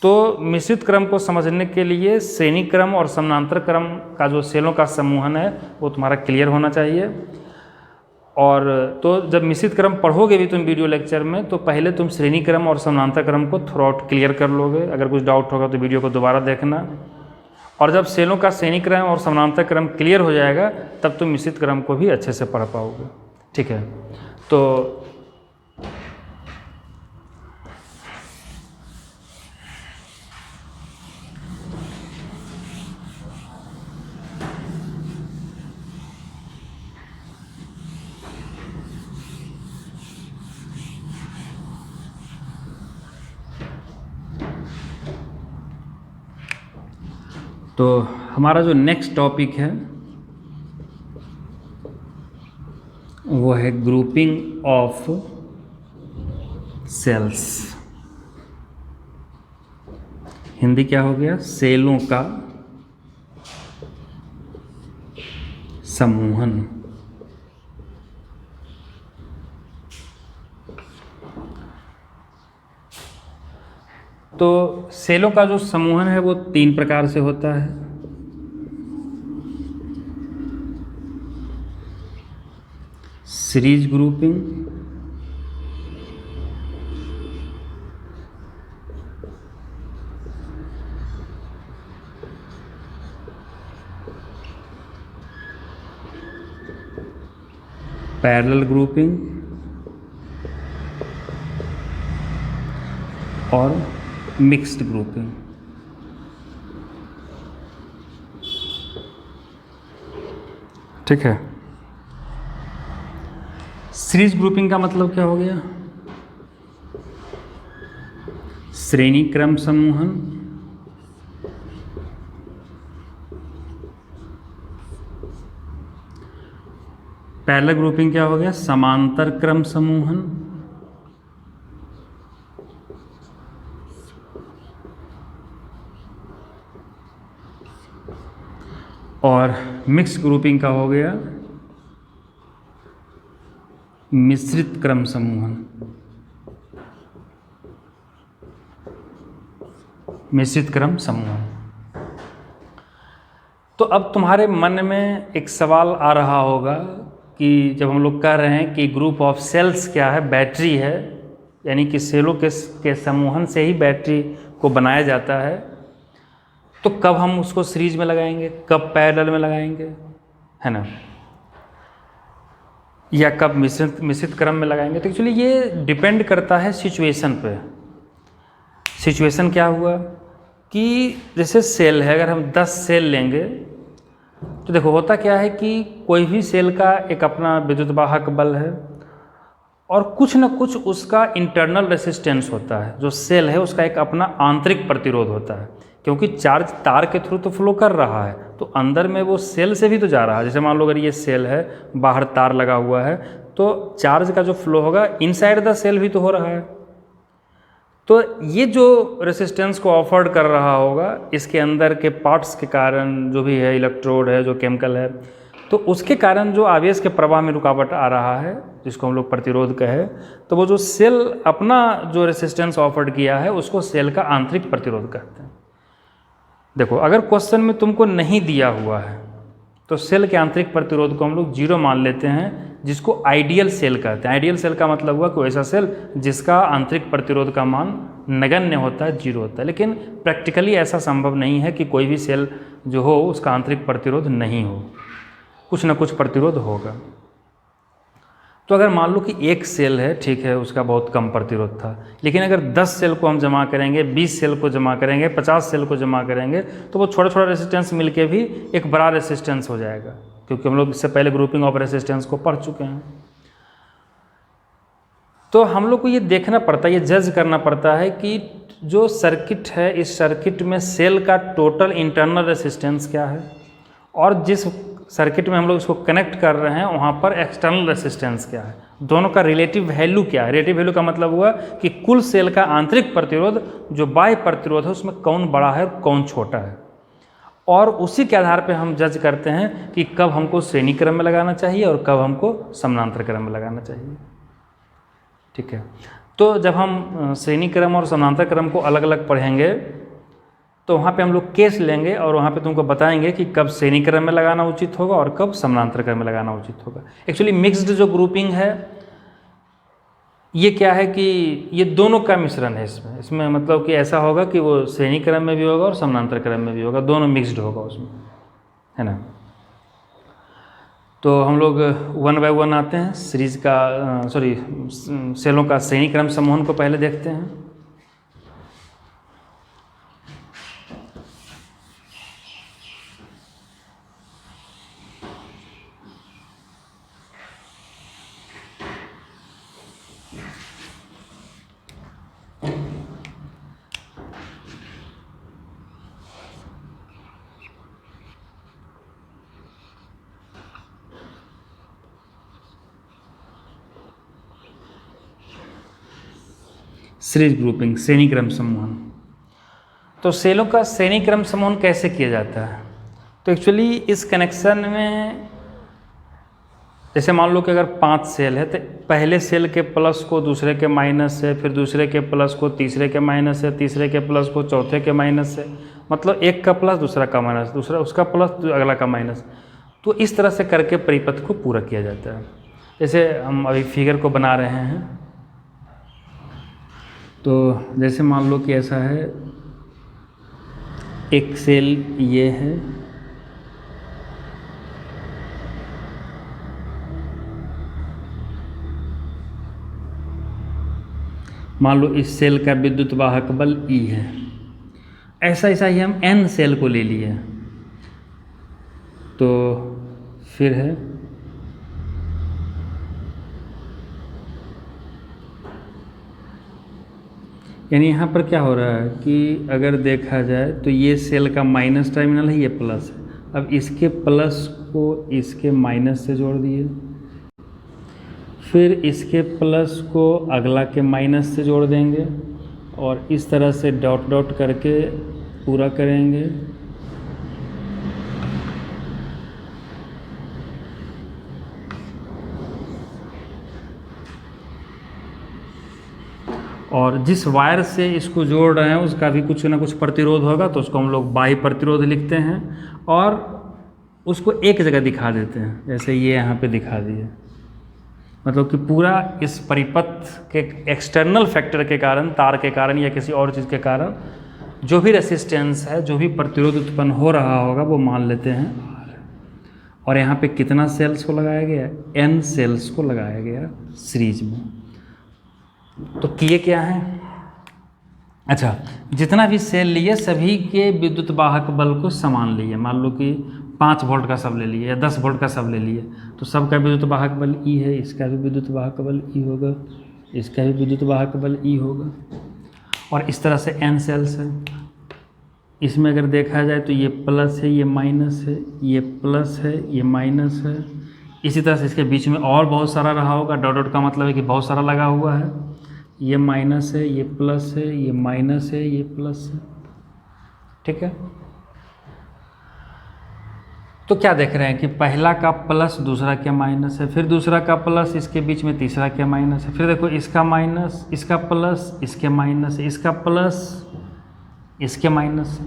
S1: तो मिश्रित क्रम को समझने के लिए श्रेणी क्रम और समानांतर क्रम का जो सेलों का समूहन है वो तुम्हारा क्लियर होना चाहिए। और तो जब मिश्रित क्रम पढ़ोगे भी तुम वीडियो लेक्चर में, तो पहले तुम श्रेणी क्रम और समानांतर क्रम को थ्रू आउट क्लियर कर लोगे। अगर कुछ डाउट होगा तो वीडियो को दोबारा देखना, और जब सेलों का श्रेणी क्रम और समानांतर क्रम क्लियर हो जाएगा तब तुम मिश्रित क्रम को भी अच्छे से पढ़ पाओगे। ठीक है, तो हमारा जो नेक्स्ट टॉपिक है वो है ग्रुपिंग ऑफ सेल्स। हिंदी क्या हो गया, सेलों का समूहन। तो सेलों का जो समूहन है वो 3 प्रकार से होता है। सीरीज ग्रुपिंग, पैरेलल ग्रुपिंग और मिक्स्ड ग्रुपिंग। ठीक है, सीरीज ग्रुपिंग का मतलब क्या हो गया, श्रेणी क्रम समूहन, पैरेलल ग्रुपिंग क्या हो गया, समांतर क्रम समूहन, और मिक्स ग्रुपिंग का हो गया मिश्रित क्रम समूहन। मिश्रित क्रम समूहन। तो अब तुम्हारे मन में एक सवाल आ रहा होगा कि जब हम लोग कह रहे हैं कि ग्रुप ऑफ सेल्स क्या है, बैटरी है, यानी कि सेलों के समूहन से ही बैटरी को बनाया जाता है, तो कब हम उसको सीरीज में लगाएंगे, कब पैरेलल में लगाएंगे, है ना, या कब मिश्रित क्रम में लगाएंगे। तो एक्चुअली ये डिपेंड करता है सिचुएशन पे। सिचुएशन क्या हुआ कि जैसे सेल है, अगर हम 10 सेल लेंगे तो देखो होता क्या है कि कोई भी सेल का एक अपना विद्युत वाहक बल है और कुछ न कुछ उसका इंटरनल रेसिस्टेंस होता है। जो सेल है उसका एक अपना आंतरिक प्रतिरोध होता है, क्योंकि चार्ज तार के थ्रू तो फ्लो कर रहा है, तो अंदर में वो सेल से भी तो जा रहा है। जैसे मान लो अगर ये सेल है, बाहर तार लगा हुआ है, तो चार्ज का जो फ्लो होगा इनसाइड द सेल भी तो हो रहा है। तो ये जो रेसिस्टेंस को ऑफर्ड कर रहा होगा, इसके अंदर के पार्ट्स के कारण, जो भी है, इलेक्ट्रोड है, जो केमिकल है, तो उसके कारण जो आवेश के प्रवाह में रुकावट आ रहा है, जिसको हम लोग प्रतिरोध कहे, तो वो जो सेल अपना जो रेसिस्टेंस ऑफर्ड किया है उसको सेल का आंतरिक प्रतिरोध कहते हैं। देखो अगर क्वेश्चन में तुमको नहीं दिया हुआ है तो सेल के आंतरिक प्रतिरोध को हम लोग 0 मान लेते हैं, जिसको आइडियल सेल कहते हैं। आइडियल सेल का मतलब हुआ कोई ऐसा सेल जिसका आंतरिक प्रतिरोध का मान नगण्य होता है, 0 होता है। लेकिन प्रैक्टिकली ऐसा संभव नहीं है कि कोई भी सेल जो हो उसका आंतरिक प्रतिरोध नहीं हो, कुछ ना कुछ प्रतिरोध होगा। तो अगर मान लो कि एक सेल है, ठीक है, उसका बहुत कम प्रतिरोध था, लेकिन अगर 10 सेल को हम जमा करेंगे, 20 सेल को जमा करेंगे, 50 सेल को जमा करेंगे, तो वो छोटा छोटा रेसिस्टेंस मिलके भी एक बड़ा रेसिस्टेंस हो जाएगा, क्योंकि हम लोग इससे पहले ग्रुपिंग ऑफ रेसिस्टेंस को पढ़ चुके हैं। तो हम लोग को ये देखना पड़ता है, ये जज करना पड़ता है कि जो सर्किट है, इस सर्किट में सेल का टोटल इंटरनल रेसिस्टेंस क्या है, और जिस सर्किट में हम लोग इसको कनेक्ट कर रहे हैं वहाँ पर एक्सटर्नल रेसिस्टेंस क्या है, दोनों का रिलेटिव वैल्यू क्या है। रिलेटिव वैल्यू का मतलब हुआ कि कुल सेल का आंतरिक प्रतिरोध जो बाह्य प्रतिरोध है उसमें कौन बड़ा है और कौन छोटा है, और उसी के आधार पर हम जज करते हैं कि कब हमको श्रेणी क्रम में लगाना चाहिए और कब हमको समानांतर क्रम में लगाना चाहिए। ठीक है, तो जब हम श्रेणी क्रम और समानांतर क्रम को अलग अलग पढ़ेंगे तो वहाँ पे हम लोग केस लेंगे और वहाँ पे तुमको बताएंगे कि कब श्रेणी क्रम में लगाना उचित होगा और कब समानांतर क्रम में लगाना उचित होगा। एक्चुअली मिक्स्ड जो ग्रुपिंग है ये क्या है कि ये दोनों का मिश्रण है। इसमें मतलब कि ऐसा होगा कि वो श्रेणी क्रम में भी होगा और समानांतर क्रम में भी होगा, दोनों मिक्स्ड होगा उसमें, है ना। तो हम लोग 1 बाय 1 आते हैं, सीरीज का सेलों का श्रेणी क्रम समूहन को पहले देखते हैं। सीरीज ग्रुपिंग, श्रेणी क्रम समूहन। तो सेलों का श्रेणी क्रम समूहन कैसे किया जाता है? तो एक्चुअली इस कनेक्शन में जैसे मान लो कि अगर 5 सेल है तो पहले सेल के प्लस को दूसरे के माइनस से, फिर दूसरे के प्लस को तीसरे के माइनस से, तीसरे के प्लस को चौथे के माइनस से, मतलब एक का प्लस दूसरा का माइनस, दूसरा उसका प्लस अगला का माइनस। तो इस तरह से करके परिपथ को पूरा किया जाता है। जैसे हम अभी फिगर को बना रहे हैं, तो जैसे मान लो कि ऐसा है, एक सेल ये है, मान लो इस सेल का विद्युत वाहक बल E है। ऐसा ही हम N सेल को ले लिए, तो फिर है यानी यहाँ पर क्या हो रहा है कि अगर देखा जाए तो ये सेल का माइनस टर्मिनल है, ये प्लस है। अब इसके प्लस को इसके माइनस से जोड़ दिए, फिर इसके प्लस को अगला के माइनस से जोड़ देंगे और इस तरह से डॉट डॉट करके पूरा करेंगे। और जिस वायर से इसको जोड़ रहे हैं उसका भी कुछ ना कुछ प्रतिरोध होगा, तो उसको हम लोग बाह्य प्रतिरोध लिखते हैं और उसको एक जगह दिखा देते हैं, जैसे ये यहाँ पे दिखा दिए। मतलब कि पूरा इस परिपथ के एक्सटर्नल फैक्टर के कारण, तार के कारण या किसी और चीज़ के कारण जो भी रेसिस्टेंस है, जो भी प्रतिरोध उत्पन्न हो रहा होगा वो मान लेते हैं R। और यहाँ पे कितना सेल्स को लगाया गया? N सेल्स को लगाया गया सीरीज में। तो किए क्या है? अच्छा, जितना भी सेल लिए सभी के विद्युत वाहक बल को समान लिए। मान लो कि 5 वोल्ट का सब ले लिए या 10 वोल्ट का सब ले लिए, तो सबका विद्युत वाहक बल E है, इसका भी विद्युत वाहक बल E होगा, इसका भी विद्युत वाहक बल E होगा। और इस तरह से N सेल्स है। इसमें अगर देखा जाए तो ये प्लस है, ये माइनस है, ये प्लस है, ये माइनस है। इसी तरह से इसके बीच में और बहुत सारा रहा होगा। डॉट डॉट का मतलब है कि बहुत सारा लगा हुआ है। ये माइनस है, ये प्लस है, ये माइनस है, ये प्लस है। ठीक है, तो क्या देख रहे हैं कि पहला का प्लस दूसरा के माइनस है, फिर दूसरा का प्लस इसके बीच में तीसरा के माइनस है, फिर देखो इसका माइनस, इसका प्लस, इसके माइनस, इसका प्लस, इसके माइनस।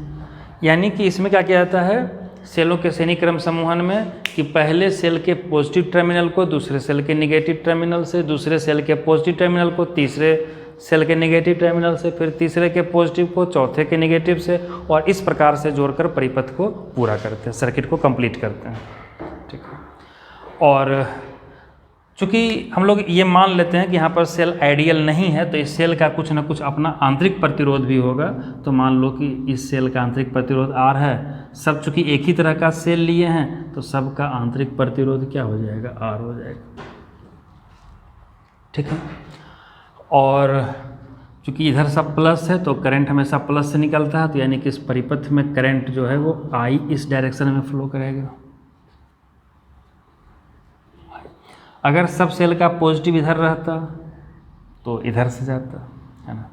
S1: यानी कि इसमें क्या किया जाता है सेलों के श्रेणी क्रम समूहन में कि पहले सेल के पॉजिटिव टर्मिनल को दूसरे सेल के नेगेटिव टर्मिनल से, दूसरे सेल के पॉजिटिव टर्मिनल को तीसरे सेल के नेगेटिव टर्मिनल से, फिर तीसरे के पॉजिटिव को चौथे के नेगेटिव से, और इस प्रकार से जोड़कर परिपथ को पूरा करते हैं, सर्किट को कंप्लीट करते हैं। ठीक है। और चूँकि हम लोग ये मान लेते हैं कि यहाँ पर सेल आइडियल नहीं है, तो इस सेल का कुछ ना कुछ अपना आंतरिक प्रतिरोध भी होगा। तो मान लो कि इस सेल का आंतरिक प्रतिरोध R है, सब चूँकि एक ही तरह का सेल लिए हैं तो सबका आंतरिक प्रतिरोध क्या हो जाएगा, R हो जाएगा। ठीक है। और चूँकि इधर सब प्लस है तो करंट हमेशा प्लस से निकलता है, तो यानी कि इस परिपथ में करंट जो है वो I इस डायरेक्शन में फ्लो करेगा। अगर सब सेल का पॉजिटिव इधर रहता तो इधर से जाता, है ना।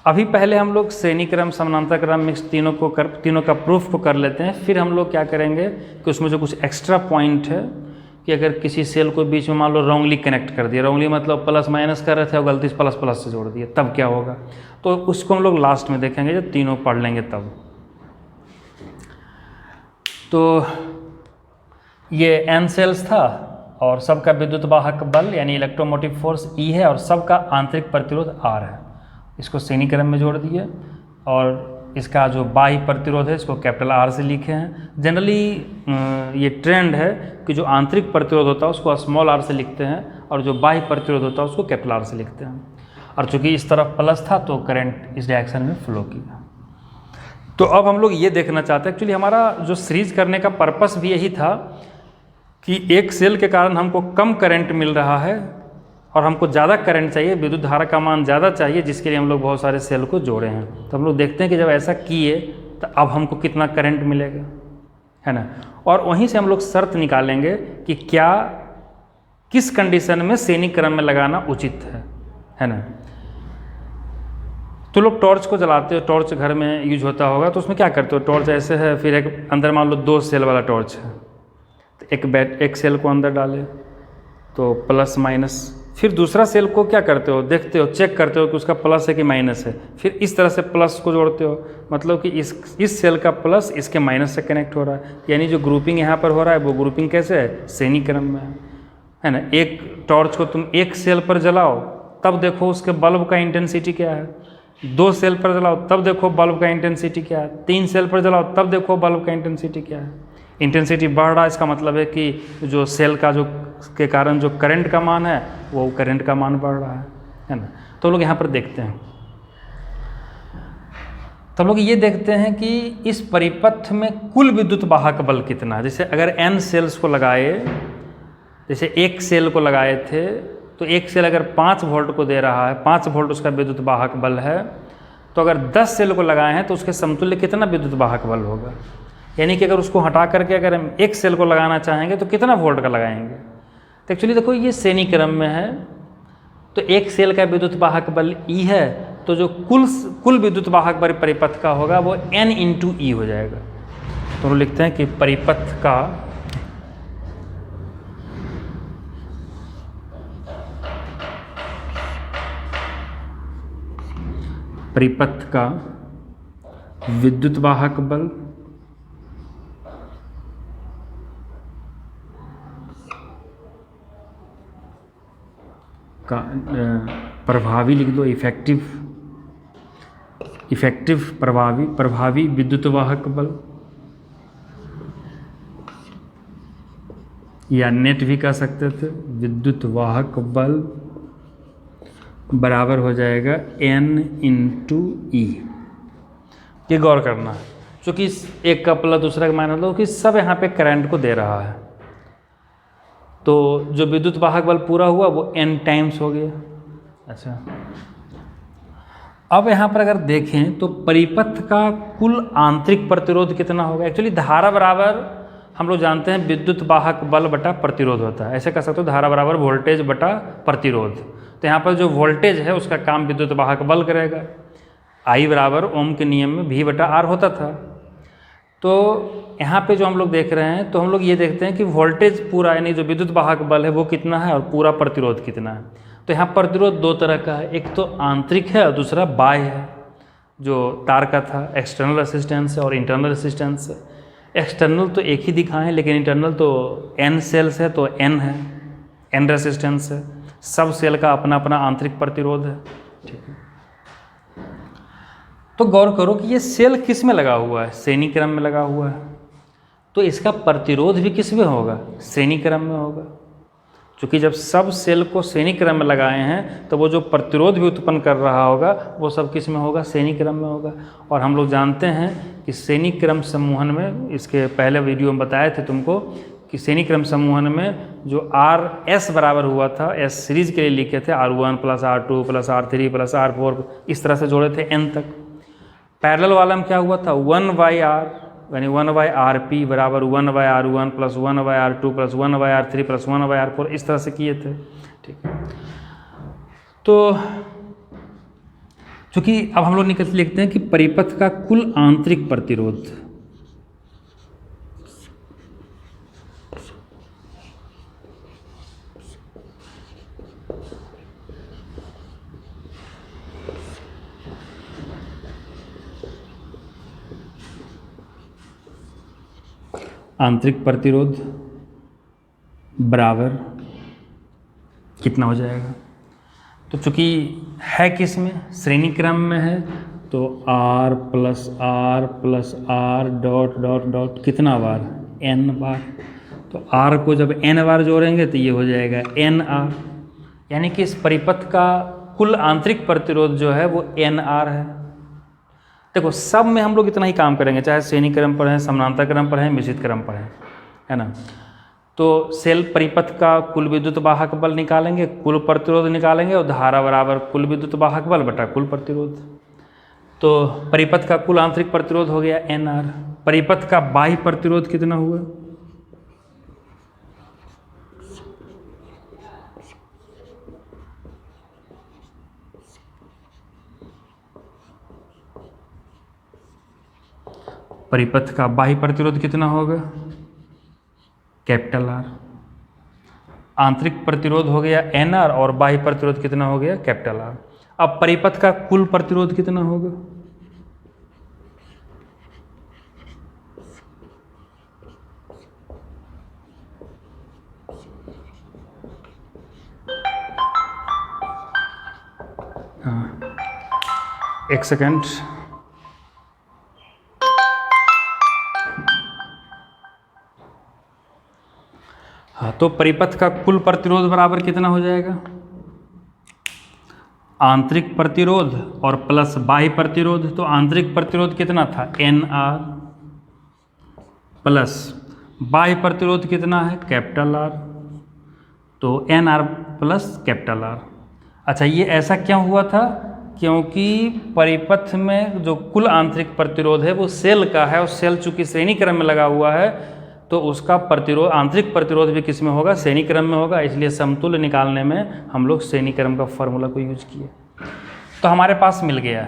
S1: अभी पहले हम लोग श्रेणी क्रम, समानांतर क्रम, मिक्स तीनों का प्रूफ को कर लेते हैं। फिर हम लोग क्या करेंगे कि उसमें जो कुछ एक्स्ट्रा पॉइंट है कि अगर किसी सेल को बीच में मान लो रॉन्गली कनेक्ट कर दिया, रॉन्गली मतलब प्लस माइनस कर रहे थे और गलती से प्लस प्लस से जोड़ दिया, तब क्या होगा, तो उसको हम लोग लास्ट में देखेंगे जब तीनों पढ़ लेंगे तब। तो ये N सेल्स था और सबका विद्युत वाहक बल यानी इलेक्ट्रोमोटिव फोर्स E है और सबका आंतरिक प्रतिरोध R है। इसको श्रेणी क्रम में जोड़ दिए और इसका जो बाह्य प्रतिरोध है इसको कैपिटल R से लिखे हैं। जनरली ये ट्रेंड है कि जो आंतरिक प्रतिरोध होता है उसको स्मॉल r से लिखते हैं और जो बाह्य प्रतिरोध होता है उसको कैपिटल R से लिखते हैं। और चूँकि इस तरफ प्लस था तो करंट इस डायरेक्शन में फ्लो किया। तो अब हम लोग ये देखना चाहते हैं, एक्चुअली हमारा जो सीरीज करने का पर्पस भी यही था कि एक सेल के कारण हमको कम करंट मिल रहा है और हमको ज़्यादा करंट चाहिए, विद्युत धारा का मान ज़्यादा चाहिए, जिसके लिए हम लोग बहुत सारे सेल को जोड़े हैं। तो हम लोग देखते हैं कि जब ऐसा किए तो अब हमको कितना करंट मिलेगा, है ना। और वहीं से हम लोग शर्त निकालेंगे कि क्या किस कंडीशन में श्रेणी क्रम में लगाना उचित है ना। तो लोग टॉर्च को जलाते हो, टॉर्च घर में यूज होता होगा, तो उसमें क्या करते हो, टॉर्च ऐसे है, फिर एक अंदर मान लो 2 सेल वाला टॉर्च है, तो एक सेल को अंदर डाले तो प्लस माइनस, फिर दूसरा सेल को क्या करते हो, देखते हो, चेक करते हो कि उसका प्लस है कि माइनस है, फिर इस तरह से प्लस को जोड़ते हो, मतलब कि इस सेल का प्लस इसके माइनस से कनेक्ट हो रहा है। यानी जो ग्रुपिंग यहाँ पर हो रहा है वो ग्रुपिंग कैसे है, श्रेणी क्रम में है ना। एक टॉर्च को तुम एक सेल पर जलाओ तब देखो उसके बल्ब का इंटेंसिटी क्या है, 2 सेल पर जलाओ तब देखो बल्ब का इंटेंसिटी क्या है, 3 सेल पर जलाओ तब देखो बल्ब का इंटेंसिटी क्या है। इंटेंसिटी बढ़ रहा है इसका मतलब है कि जो सेल का जो के कारण जो करंट का मान है वो करंट का मान बढ़ रहा है ना। तो लोग यहाँ पर देखते हैं, तो लोग ये देखते हैं कि इस परिपथ में कुल विद्युत वाहक बल कितना है। जैसे अगर N सेल्स को लगाए, जैसे एक सेल को लगाए थे तो एक सेल अगर 5 वोल्ट को दे रहा है, 5 वोल्ट उसका विद्युत वाहक बल है, तो अगर 10 सेल को लगाए हैं तो उसके समतुल्य कितना विद्युत वाहक बल होगा। यानी कि अगर उसको हटा करके अगर हम एक सेल को लगाना चाहेंगे तो कितना वोल्ट का लगाएंगे। तो एक्चुअली देखो ये श्रेणी क्रम में है, तो एक सेल का विद्युत वाहक बल E है, तो जो कुल विद्युत वाहक बल परिपथ का होगा वो N × E हो जाएगा। तो हम लिखते हैं कि परिपथ का विद्युत वाहक बल का प्रभावी लिख दो, इफेक्टिव प्रभावी विद्युत वाहक बल, या नेट भी कह सकते थे, विद्युत वाहक बल बराबर हो जाएगा N × E। ये गौर करना, क्योंकि एक का प्लस दूसरा का माइनस, मतलब कि सब यहाँ पे करंट को दे रहा है, तो जो विद्युत वाहक बल पूरा हुआ वो N टाइम्स हो गया। अच्छा, अब यहाँ पर अगर देखें तो परिपथ का कुल आंतरिक प्रतिरोध कितना होगा। एक्चुअली धारा बराबर हम लोग जानते हैं विद्युत वाहक बल बटा प्रतिरोध होता है, ऐसे कह सकते हो धारा बराबर वोल्टेज बटा प्रतिरोध। तो यहाँ पर जो वोल्टेज है उसका काम विद्युत वाहक बल करेगा। I बराबर ओम के नियम में V/R होता था। तो यहाँ पे जो हम लोग देख रहे हैं, तो हम लोग ये देखते हैं कि वोल्टेज पूरा यानी जो विद्युत वाहक बल है वो कितना है और पूरा प्रतिरोध कितना है। तो यहाँ प्रतिरोध 2 तरह का है, एक तो आंतरिक है और दूसरा बाह्य है, जो तार का था, एक्सटर्नल रेसिस्टेंस है और इंटरनल रेसिस्टेंस है। एक्सटर्नल तो एक ही दिखाएं, लेकिन इंटरनल तो n सेल्स है तो n है, n रेसिस्टेंस है। सब सेल का अपना अपना आंतरिक प्रतिरोध है। ठीक है, तो गौर करो कि ये सेल किस में लगा हुआ है, श्रेणी क्रम में लगा हुआ है, तो इसका प्रतिरोध भी किस में होगा, श्रेणी क्रम में होगा। क्योंकि जब सब सेल को श्रेणी क्रम में लगाए हैं तो वो जो प्रतिरोध भी उत्पन्न कर रहा होगा वो सब किस में होगा, श्रेणी क्रम में होगा। और हम लोग जानते हैं कि श्रेणी क्रम समूहन में, इसके पहले वीडियो में बताए थे तुमको कि श्रेणी क्रम समूहन में जो आर एस बराबर हुआ था, एस सीरीज के लिए लिखे थे R1 + R2 + R3 + R4, इस तरह से जोड़े थे n तक। पैरेलल वाला में क्या हुआ था, 1/r यानी 1/rp बराबर 1/r1 + 1/r2 + 1/r3 + 1/r4, इस तरह से किए थे। ठीक है, तो चूंकि अब हम लोग लिखते हैं कि परिपथ का कुल आंतरिक प्रतिरोध, आंतरिक प्रतिरोध बराबर कितना हो जाएगा। तो चूंकि है किस में, श्रेणी क्रम में है, तो r + r dot dot dot कितना बार, n बार। तो r को जब n बार जोड़ेंगे तो ये हो जाएगा nr, यानी कि इस परिपथ का कुल आंतरिक प्रतिरोध जो है वो nr है। देखो सब में हम लोग इतना ही काम करेंगे, चाहे श्रेणी क्रम पर है, समानांतर क्रम पर है, मिश्रित क्रम पर है ना। तो सेल परिपथ का कुल विद्युत वाहक बल निकालेंगे, कुल प्रतिरोध निकालेंगे, और धारा बराबर कुल विद्युत वाहक बल बटा कुल प्रतिरोध। तो परिपथ का कुल आंतरिक प्रतिरोध हो गया nr। परिपथ का बाह्य प्रतिरोध कितना हुआ, परिपथ का बाह्य प्रतिरोध कितना होगा, कैपिटल R। आंतरिक प्रतिरोध हो गया nr और बाह्य प्रतिरोध कितना हो गया, कैपिटल R। अब परिपथ का कुल प्रतिरोध कितना होगा, हाँ एक सेकेंड, हाँ तो परिपथ का कुल प्रतिरोध बराबर कितना हो जाएगा, आंतरिक प्रतिरोध और प्लस बाह्य प्रतिरोध। तो आंतरिक प्रतिरोध कितना था, nr, प्लस बाह्य प्रतिरोध कितना है, कैपिटल R, तो nr प्लस कैपिटल R। अच्छा ये ऐसा क्यों हुआ था, क्योंकि परिपथ में जो कुल आंतरिक प्रतिरोध है वो सेल का है, और सेल चूंकि श्रेणी क्रम में लगा हुआ है तो उसका प्रतिरोध, आंतरिक प्रतिरोध भी किस में होगा, श्रेणी क्रम में होगा। इसलिए समतुल्य निकालने में हम लोग श्रेणी क्रम का फॉर्मूला को यूज किए। तो हमारे पास मिल गया,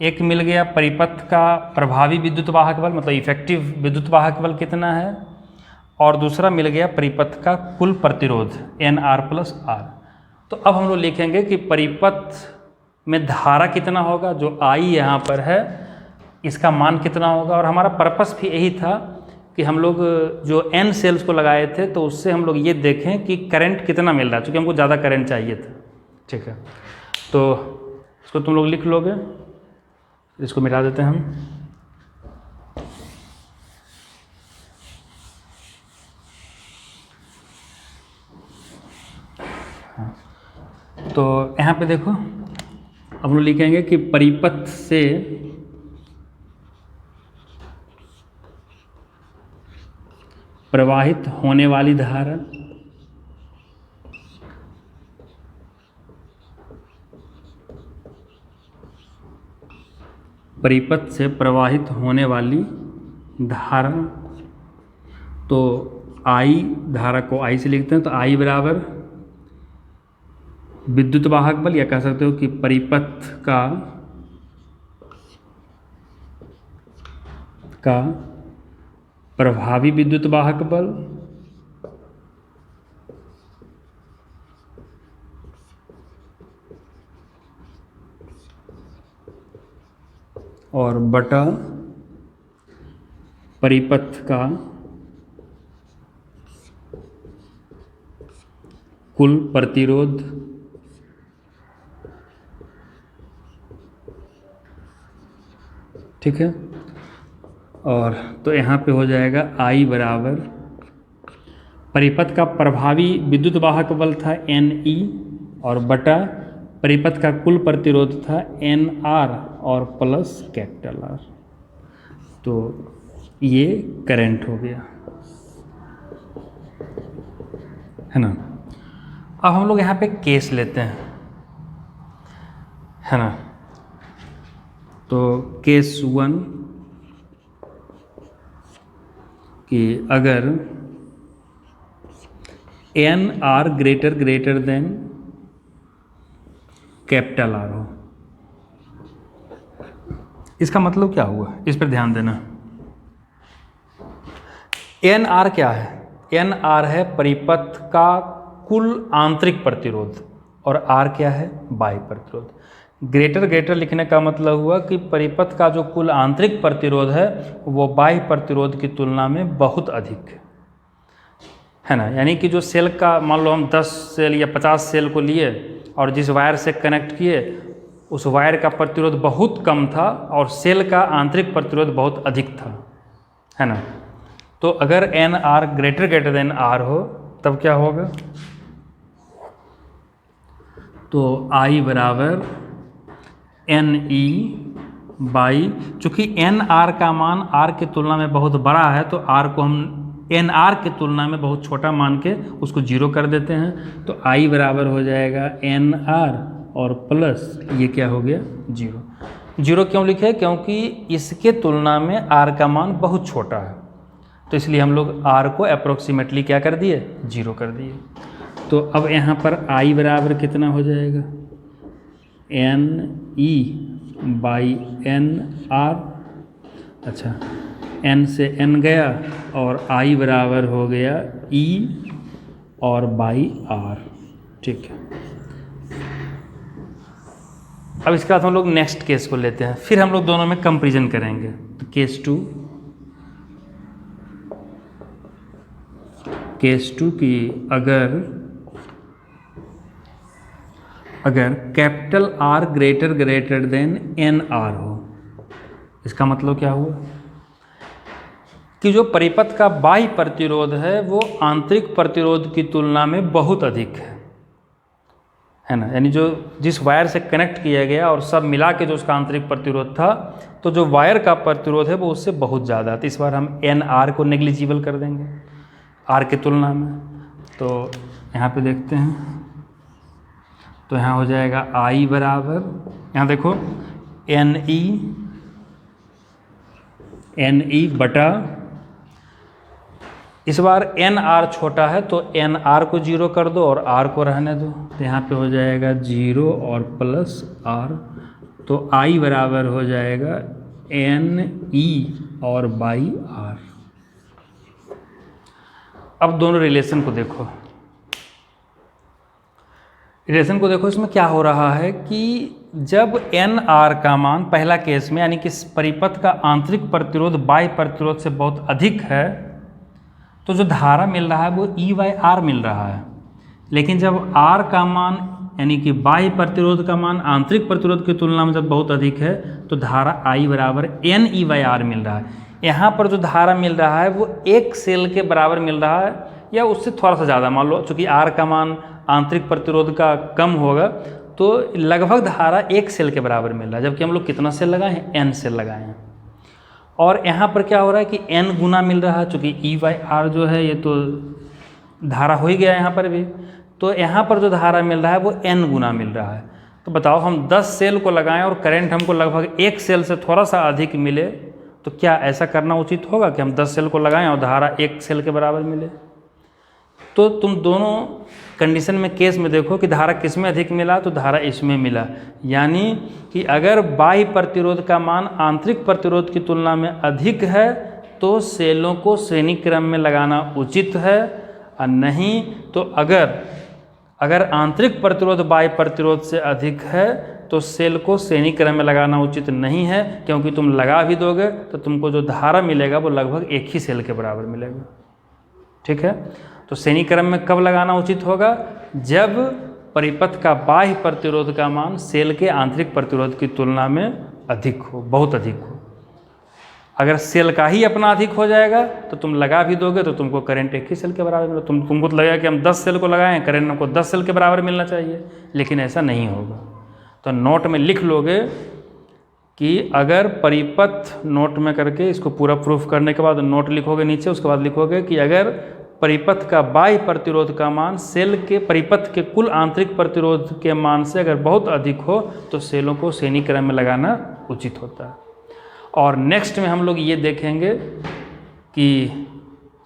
S1: एक मिल गया परिपथ का प्रभावी विद्युत वाहक बल, मतलब इफेक्टिव विद्युत वाहक बल कितना है, और दूसरा मिल गया परिपथ का कुल प्रतिरोध nr + r। तो अब हम लोग लिखेंगे कि परिपथ में धारा कितना होगा, जो I यहाँ पर है इसका मान कितना होगा। और हमारा पर्पस भी यही था कि हम लोग जो n सेल्स को लगाए थे तो उससे हम लोग ये देखें कि करंट कितना मिल रहा है, क्योंकि हमको ज़्यादा करंट चाहिए था। ठीक है, तो इसको तुम लोग लिख लोगे, इसको मिटा देते हैं हम। तो यहाँ पे देखो, अब हम लोग लिखेंगे कि परिपथ से प्रवाहित होने वाली धारा परिपथ से प्रवाहित होने वाली धारा, तो I, धारा को I से लिखते हैं, तो I बराबर विद्युत वाहक बल, या कह सकते हो कि परिपथ का प्रभावी विद्युत वाहक बल और बटा परिपथ का कुल प्रतिरोध ठीक है। और तो यहाँ पे हो जाएगा I बराबर परिपथ का प्रभावी विद्युत वाहक बल था NE और बटा परिपथ का कुल प्रतिरोध था NR और प्लस कैपिटल R। तो ये करंट हो गया है ना। अब हम लोग यहाँ पे केस लेते हैं है ना। तो केस 1 कि अगर NR greater than capital R हो, इसका मतलब क्या हुआ, इस पर ध्यान देना। NR क्या है? NR है परिपथ का कुल आंतरिक प्रतिरोध और R क्या है? बाह्य प्रतिरोध। ग्रेटर लिखने का मतलब हुआ कि परिपथ का जो कुल आंतरिक प्रतिरोध है वो बाह्य प्रतिरोध की तुलना में बहुत अधिक है ना। यानी कि जो सेल का मान लो हम 10 सेल या 50 सेल को लिए और जिस वायर से कनेक्ट किए उस वायर का प्रतिरोध बहुत कम था और सेल का आंतरिक प्रतिरोध बहुत अधिक था है ना। तो अगर NR ग्रेटर देन R हो तब क्या होगा? तो I बराबर NE बाई, चूँकि NR का मान R की तुलना में बहुत बड़ा है तो R को हम NR की तुलना में बहुत छोटा मान के उसको 0 कर देते हैं। तो I बराबर हो जाएगा NR और प्लस ये क्या हो गया 0 क्यों लिखे? क्योंकि इसके तुलना में R का मान बहुत छोटा है तो इसलिए हम लोग R को अप्रोक्सीमेटली क्या कर दिए 0 कर दिए। तो अब यहाँ पर I बराबर कितना हो जाएगा? NE by NR। अच्छा N से N गया और I बराबर हो गया E और बाई R ठीक है। अब इसके बाद हम लोग नेक्स्ट केस को लेते हैं, फिर हम लोग दोनों में कंपैरिजन करेंगे। तो केस 2 की अगर capital R greater than NR हो, इसका मतलब क्या हुआ कि जो परिपथ का बाह्य प्रतिरोध है वो आंतरिक प्रतिरोध की तुलना में बहुत अधिक है ना। यानी जो जिस वायर से कनेक्ट किया गया और सब मिला के जो उसका आंतरिक प्रतिरोध था तो जो वायर का प्रतिरोध है वो उससे बहुत ज़्यादा है। तो इस बार हम NR को नेग्लिजिबल कर देंगे R की तुलना में। तो यहाँ पे देखते हैं तो यहाँ हो जाएगा I बराबर, यहाँ देखो NE बटा, इस बार NR छोटा है तो NR को 0 कर दो और R को रहने दो। तो यहाँ पे हो जाएगा 0 और प्लस R। तो I बराबर हो जाएगा NE और बाई R। अब दोनों रिलेशन को देखो, इसमें क्या हो रहा है कि जब NR का मान पहला केस में यानी कि परिपथ का आंतरिक प्रतिरोध बाह्य प्रतिरोध से बहुत अधिक है तो जो धारा मिल रहा है वो E/R मिल रहा है। लेकिन जब R का मान यानी कि बाह्य प्रतिरोध का मान आंतरिक प्रतिरोध की तुलना में जब बहुत अधिक है तो धारा I बराबर NE/R मिल रहा है। यहाँ पर जो धारा मिल रहा है वो एक सेल के बराबर मिल रहा है या उससे थोड़ा सा ज़्यादा। मान लो चूँकि R का मान आंतरिक प्रतिरोध का कम होगा तो लगभग धारा एक सेल के बराबर मिल रहा है, जबकि हम लोग कितना सेल लगाए हैं? N सेल लगाए हैं। और यहाँ पर क्या हो रहा है कि N गुना मिल रहा है, चूँकि E/R जो है ये तो धारा हो ही गया यहाँ पर भी, तो यहाँ पर जो धारा मिल रहा है वो N गुना मिल रहा है। तो बताओ हम 10 सेल को लगाएं और करंट हमको लगभग एक सेल से थोड़ा सा अधिक मिले तो क्या ऐसा करना उचित होगा कि हम 10 सेल को लगाएं और धारा एक सेल के बराबर मिले? तो तुम दोनों कंडीशन में केस में देखो कि धारा किस में अधिक मिला, तो धारा इसमें मिला। यानी कि अगर बाह्य प्रतिरोध का मान आंतरिक प्रतिरोध की तुलना में अधिक है तो सेलों को श्रेणी क्रम में लगाना उचित है, और नहीं तो अगर आंतरिक प्रतिरोध बाह्य प्रतिरोध से अधिक है तो सेल को श्रेणी क्रम में लगाना उचित नहीं है, क्योंकि तुम लगा भी दोगे तो तुमको जो धारा मिलेगा वो लगभग एक ही सेल के बराबर मिलेगा। ठीक है, तो श्रेणी क्रम में कब लगाना उचित होगा? जब परिपथ का बाह्य प्रतिरोध का मान सेल के आंतरिक प्रतिरोध की तुलना में अधिक हो, बहुत अधिक हो। अगर सेल का ही अपना अधिक हो जाएगा तो तुम लगा भी दोगे तो तुमको करंट एक ही सेल के बराबर मिलेगा। तुमको तो लगेगा कि हम 10 सेल को लगाएं, करंट हमको 10 सेल के बराबर मिलना चाहिए, लेकिन ऐसा नहीं होगा। तो नोट में लिख लोगे कि अगर परिपथ, नोट में करके इसको पूरा प्रूफ करने के बाद नोट लिखोगे नीचे, उसके बाद लिखोगे कि अगर परिपथ का बाह्य प्रतिरोध का मान सेल के परिपथ के कुल आंतरिक प्रतिरोध के मान से अगर बहुत अधिक हो तो सेलों को श्रेणी क्रम में लगाना उचित होता है। और नेक्स्ट में हम लोग ये देखेंगे कि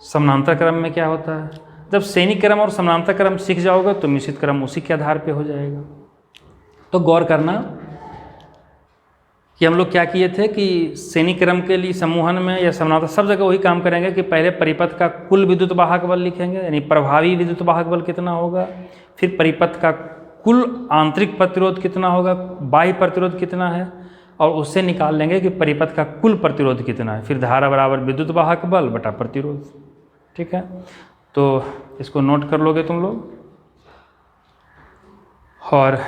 S1: समानांतर क्रम में क्या होता है। जब श्रेणी क्रम और समानांतर क्रम सीख जाओगे तो मिश्रित क्रम उसी के आधार पे हो जाएगा। तो गौर करना कि हम लोग क्या किए थे कि श्रेणी क्रम के लिए समूहन में या समानांतर सब जगह वही काम करेंगे कि पहले परिपथ का कुल विद्युत वाहक बल लिखेंगे, यानी प्रभावी विद्युत वाहक बल कितना होगा, फिर परिपथ का कुल आंतरिक प्रतिरोध कितना होगा, बाह्य प्रतिरोध कितना है, और उससे निकाल लेंगे कि परिपथ का कुल प्रतिरोध कितना है, फिर धारा बराबर विद्युत वाहक बल बटा प्रतिरोध। ठीक है, तो इसको नोट कर लोगे तुम लोग। और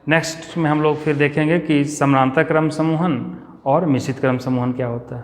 S1: नेक्स्ट में हम लोग फिर देखेंगे कि समानांतर क्रम समूहन और मिश्रित क्रम समूहन क्या होता है।